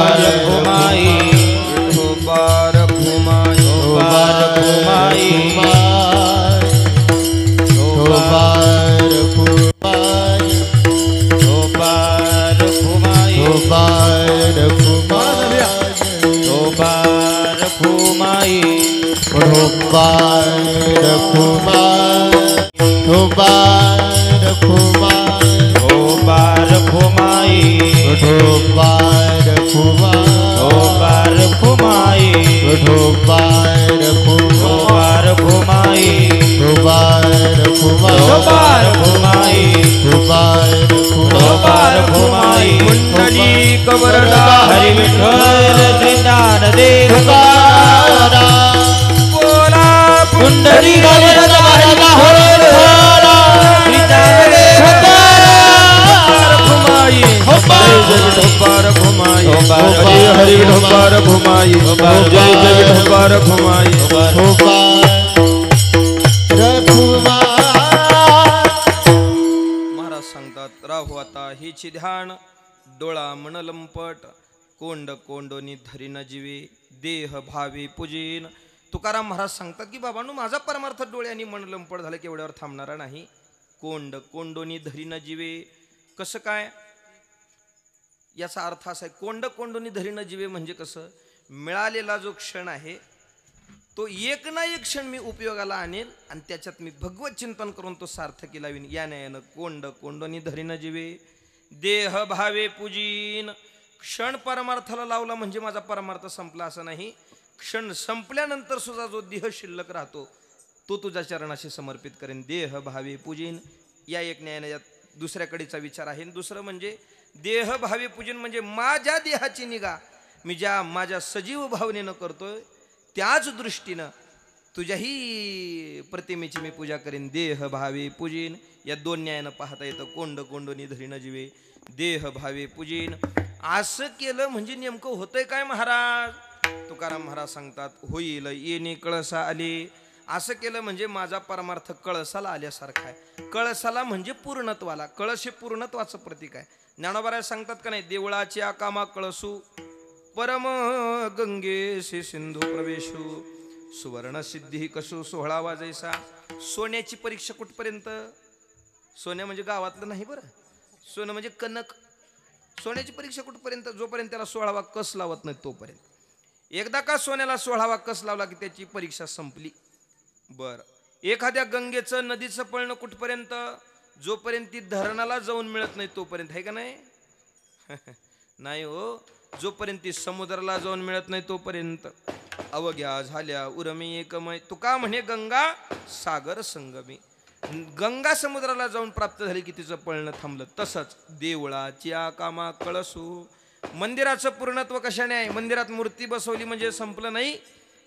विठोबार घुमाये कुंडली कवरदा हरि विठ्ठल श्री ज्ञानदेव बोला कुंडली कवरदा हरि विठ्ठल श्री ज्ञानदेव घुमाये जय जय विठोबार घुमाये जय हरि विठोबार घुमाये जय जय विठोबार घुमाये महाराज सांगतात राहू आता हिची ध्यान डोळा मन लंपट कोंड कोंडोनी धरीन जीवे देह भावी पूजीन तुकाराम महाराज सांगतात की बाबांनो माझा परमार्थ डोळ्यांनी मन लंपट झालं की एवढ्यावर थांबणारा नाही कोंड कोंडोनी धरीन जीवे कसं काय याचा अर्थ असा आहे कोंड कोंडोनी धरीन जीवे म्हणजे कसं मिळालेला जो क्षण आहे तो एक ना एक क्षण मी उपयोगाला आणेल आणि त्याच्यात मी भगवत चिंतन करून तो सार्थकी लावीन या न्यायानं कोंड कोंडोनी धरीन जीवे देह भावे पूजीन क्षण परमार्थाला लावला म्हणजे माझा परमार्थ संपला असं नाही क्षण संपल्यानंतर सुद्धा जो देह शिल्लक राहतो तो तुझ्या चरणाशी समर्पित करेन देह भावे पूजीन या एक न्यायानं यात दुसऱ्या कडीचा विचार आहे दुसरं म्हणजे देह भावे पूजन म्हणजे माझ्या देहाची निगा मी ज्या माझ्या सजीव भावनेनं करतोय त्याच दृष्टीनं तुझ्याही प्रतिमेची मी पूजा करेन देह भावे पूजीन या दोन न्यायानं पाहता येतं कोंड कोंडोनी धरीन जीवे देह भावे पूजीन असं केलं म्हणजे नेमकं होतंय काय महाराज तुकाराम महाराज सांगतात होईल येणे कळसा आले असं केलं म्हणजे माझा परमार्थ कळसाला आल्यासारखा आहे कळसाला म्हणजे पूर्णत्वाला कळस हे पूर्णत्वाचं प्रतीक आहे ज्ञानोबा सांगतात का नाही देवळाची आकामा कळसू परम गंगेशी सिंधू प्रवेशू सुवर्ण सिद्धी कसू सोहळावा जैसा सोन्याची परीक्षा कुठपर्यंत सोन्या म्हणजे गावातलं नाही बरं सोनं म्हणजे कनक सोन्याची परीक्षा कुठपर्यंत जोपर्यंत त्याला 16वा कस लावत नाही तोपर्यंत एकदा का सोन्याला 16वा कस लावला की त्याची परीक्षा संपली बरं एखाद्या गंगेचं नदीचं पळणं कुठपर्यंत जोपर्यंत ती धरणाला जाऊन मिळत नाही तोपर्यंत आहे का नाही नाही हो जोपर्यंत ती समुद्राला जाऊन मिळत नाही तोपर्यंत अवघ्या झाल्या उरमी एकमय तुका म्हणे गंगा सागर संगमी गंगा समुद्राला जाऊन प्राप्त झाली की तिचं पळणं थांबलं तसंच देवळाची कामा कळसू मंदिराचं पूर्णत्व कशाने आहे मंदिरात मूर्ती बसवली म्हणजे संपलं नाही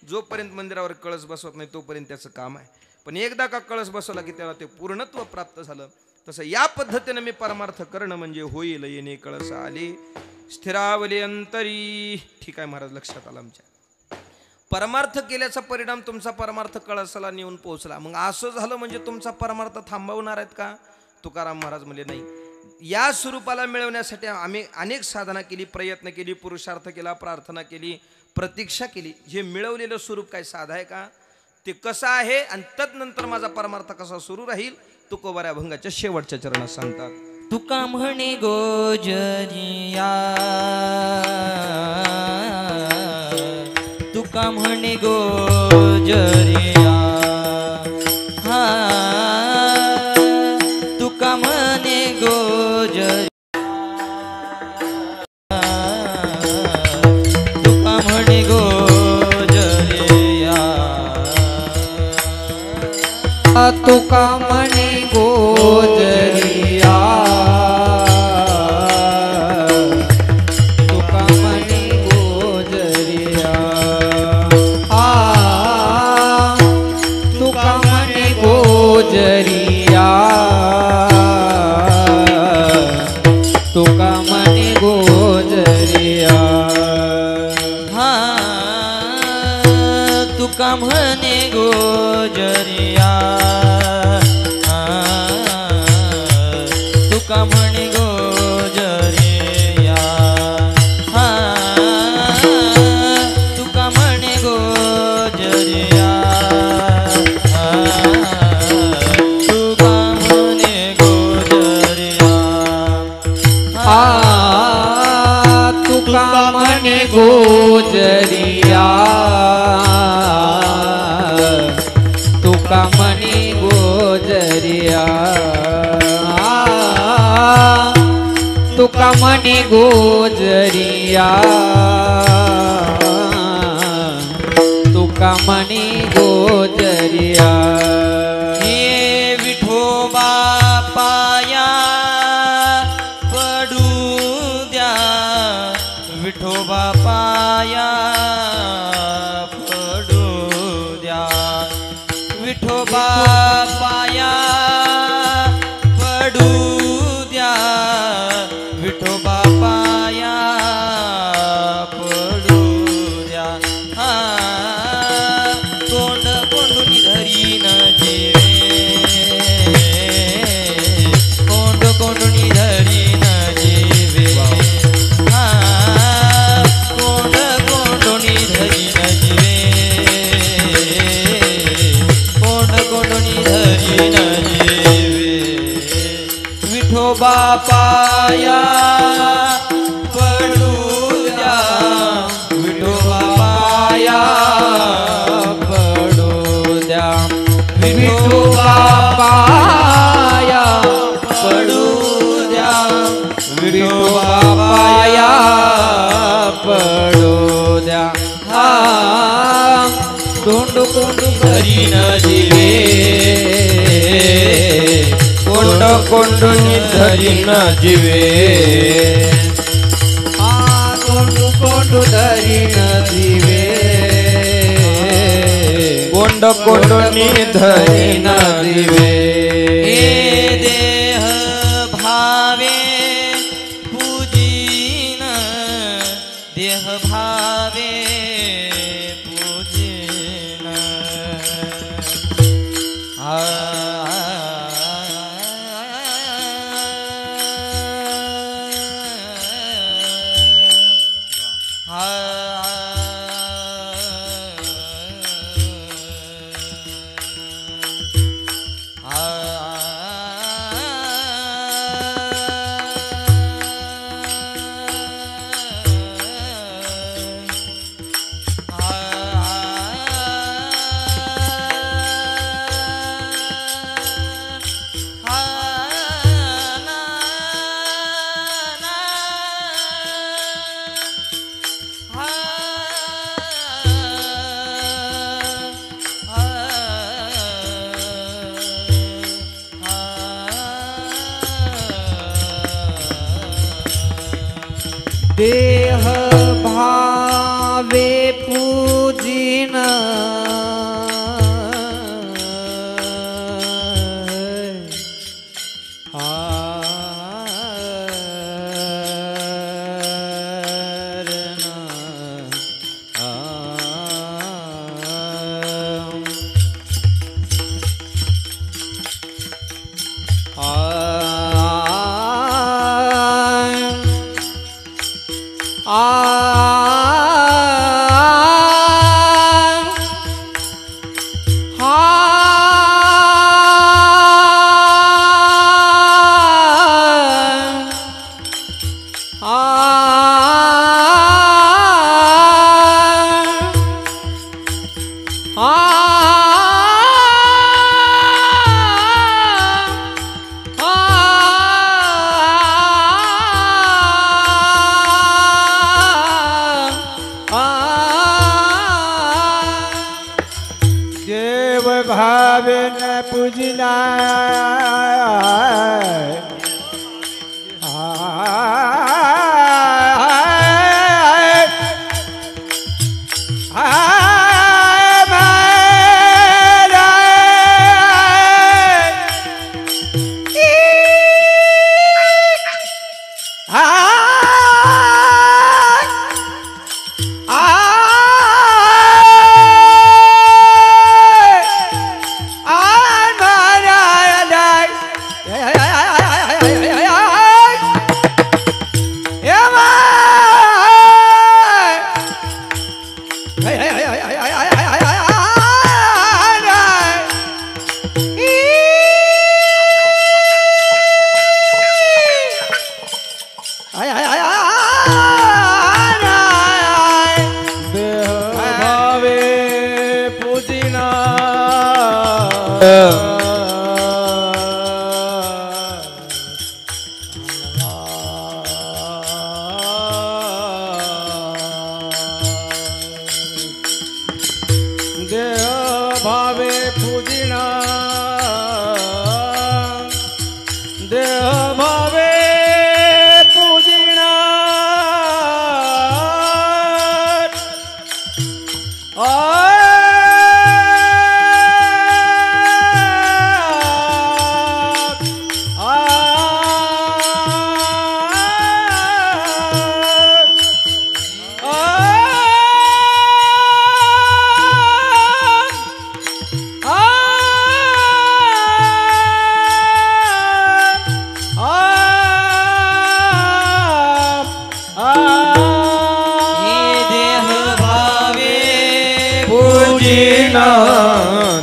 जोपर्यंत मंदिरावर कळस बसवत नाही तोपर्यंत त्याचं काम आहे पण एकदा का कळस बसवला की त्याला ते पूर्णत्व प्राप्त झालं तसं या पद्धतीने मी परमार्थ करणं म्हणजे होईल येणे कळस आले स्थिरावले अंतरी ठीक आहे महाराज लक्षात आलं आमच्या परमार्थ केल्याचा परिणाम तुमचा परमार्थ कळसाला नेऊन पोहोचला. मग असं झालं म्हणजे तुमचा परमार्थ थांबवणार आहेत का? तुकाराम महाराज म्हणले नाही. या स्वरूपाला मिळवण्यासाठी आम्ही अनेक साधना केली, प्रयत्न केली, पुरुषार्थ केला, प्रार्थना केली, प्रतीक्षा केली. हे मिळवलेलं स्वरूप काय साधा आहे का? ते कसं आहे आणि तदनंतर माझा परमार्थ कसा सुरू राहील, तुकोबाऱ्या अभंगाच्या शेवटच्या चरणात सांगतात. तुका म्हणे गोजरिया, तुका म्हणे गोजरिया, हा तुका म्हणे गोजरिया, तुका म्हणे गोजरिया, तुका म्हणे गोजरिया, तुका म्हणे गोजरिया, तुका म्हणे गोजरिया, तुका म्हणे गोजरिया, तुका म्हणे गोजरिया, तुका म्हणे गोजरिया, तुका म्हणे गोजरिया, तुका म्हणे गोजरिया, तुका म्हणे गोजरिया, तुका म्हणे गोजरिया, तुका म्हणे गोजरिया, तुका म्हणे गोजरिया, हे विठोबा पाया पडू द्या, विठोबा पाया पडू द्या, विठोबा पाया पडू द्या, विठोबा पाया पडू द्या, तोंड कोंडून धरी न जेवे, कोंड कोंडून धरी न जेवे, कोंड कोंडून धरी न जेवे, कोंड कोंडून धरी न जेवे, विठोबा पाया पडू द्या, विठोबा पाया पडू द्या, विठोबा पाया पडू द्या, विठोबा पाया पडू द्या, तोंड कोंड धरी न जीवे, कोंड कोंडून धरी न जीवे, कोंड कोंड धरी न जीवे, कोंड कोंडून धरी न जीवे, हे देह भावे पूजीन, देह भावे पूजीन, देह भावे पूजिन, देव भावे न पूजना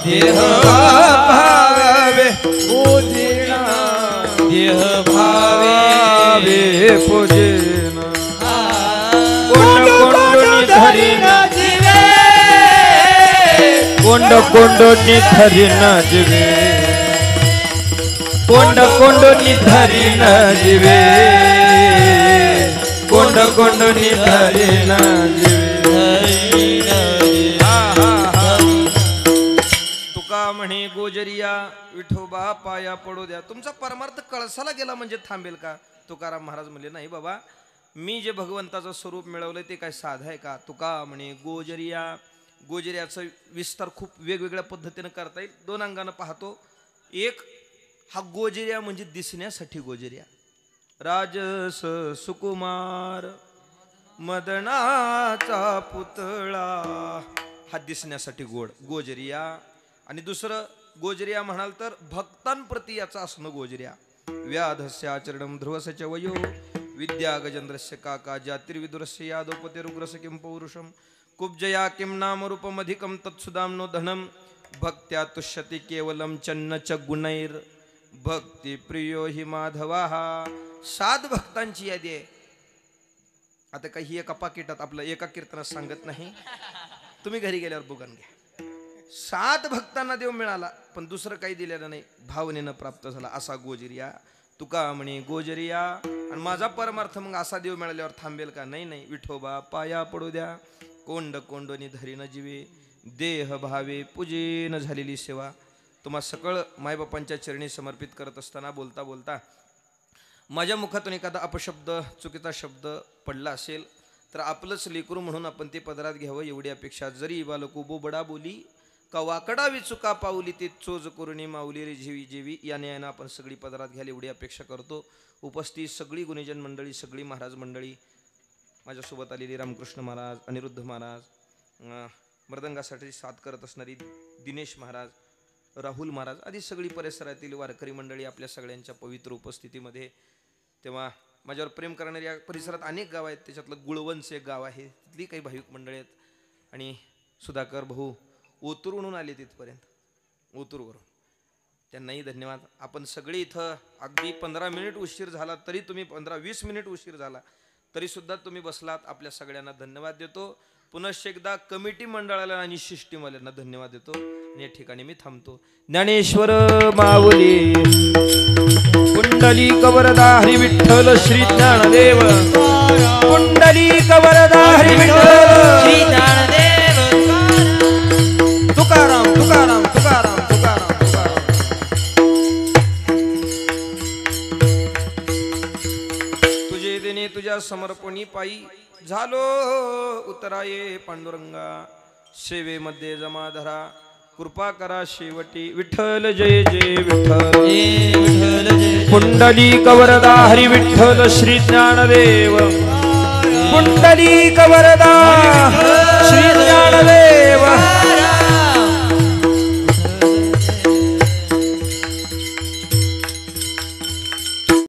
देह भावे पूजिना देह भावे पूजिना कोंड कोंड धरीन जीवे कोंड कोंड धरीन जीवे कोंड कोंड धरीन जीवे कोंड कोंड धरीन जीवे म्हणे गोजरिया विठोबा पाया पडू द्या. तुमचा परमार्थ कळसाला गेला म्हणजे थांबेल का? तुकाराम महाराज म्हणले नाही बाबा, मी जे भगवंताचं स्वरूप मिळवलंय ते काय साध आहे का? तुका म्हणे गोजरिया. गोजरियाचा विस्तार खूप वेगवेगळ्या पद्धतीने करता येईल. दोन अंगाने पाहतो. एक, हा गोजरिया म्हणजे दिसण्यासाठी गोजरिया. राजस सुकुमार मदनाचा पुतळा, हा दिसण्यासाठी गोजरिया. आणि दुसरं गोजरिया म्हणाल तर भक्तांप्रती याचा असणं गोजरिया. व्याधस्य आचरणम ध्रुवस्य वयो विद्या गजेंद्रस्य काका ज्योतिर्विदुरस्य यादवपतिरुग्रस्य किं पौरुषम कुब्जया किं नाम रूपमधिकं तत्सुदाम्नो धनम भक्त्या तुष्यति केवलम चन्न च गुणैर भक्ती प्रियो हि माधवा. 7 भक्तांची यादी आहे. आता काही एका पाकिटात आपलं एका कीर्तनात सांगत नाही, तुम्ही घरी गेल्यावर बघून घ्या. 7 भक्तांना देव मिळाला पण दुसरं काही दिलेलं नाही, भावनेनं प्राप्त झाला असा गोजरिया. तुका म्हणे गोजरिया. आणि माझा परमार्थ मग असा देव मिळाल्यावर थांबेल का? नाही नाही. विठोबा पाया पडू द्या. कोंड कोंडोनी धरीन जीवे देह भावे पूजेन झालेली सेवा. तुम्हा सकळ मायबापांच्या चरणी समर्पित करत असताना बोलता बोलता माझ्या मुखातून एखादा अपशब्द चुकीचा शब्द पडला असेल तर आपलंच लेकरू म्हणून आपण ते पदरात घ्यावं एवढी अपेक्षा. जरी बालको बोबडा बोली का वाकडा विचुका पावली ते चोज करुणी माऊली रे जेवी जेवी या न्यायानं आपण सगळी पदरात घ्याल एवढी अपेक्षा करतो. उपस्थित सगळी गुणीजन मंडळी, सगळी महाराज मंडळी, माझ्यासोबत आलेली रामकृष्ण महाराज, अनिरुद्ध महाराज, मृदंगासाठी साथ करत असणारी दिनेश महाराज, राहुल महाराज आदी सगळी परिसरातील वारकरी मंडळी आपल्या सगळ्यांच्या पवित्र उपस्थितीमध्ये. तेव्हा माझ्यावर प्रेम करणारी या परिसरात अनेक गाव आहेत. त्याच्यातलं गुळवंच एक गाव आहे, तिथली काही भाविक मंडळी आहेत. आणि सुधाकर भाऊ ओतूरहून आले तिथपर्यंत. ओतूरवरून. त्यांनाही धन्यवाद. आपण सगळे इथं अगदी 15 मिनिट उशीर झाला तरी तुम्ही 15-20 मिनिट उशीर झाला तरी सुद्धा तुम्ही बसलात. आपल्या सगळ्यांना धन्यवाद देतो. पुनश्च एकदा कमिटी मंडळाला आणि शिष्टीवाल्यांना धन्यवाद देतो. आणि या ठिकाणी मी थांबतो. ज्ञानेश्वर माऊली कुंडली कवरदा हरी विठ्ठल श्री ज्ञानदेव. कुंडली कवरदा हरी विठ्ठल श्री ज्ञानदेव. तुकाराम तुकाराम तुकाराम तुकाराम तुकाराम. तुझे देणे तुझ्या समर्पणी पायी झालो उतराये पांडुरंगा. सेवेमध्ये जमा धरा कृपा करा शेवटी. विठ्ठल जय जय विठ्ठल. कुंडली कवरदा हरी विठ्ठल श्री ज्ञानदेव. कुंडली कवरदा श्री ज्ञानदेव.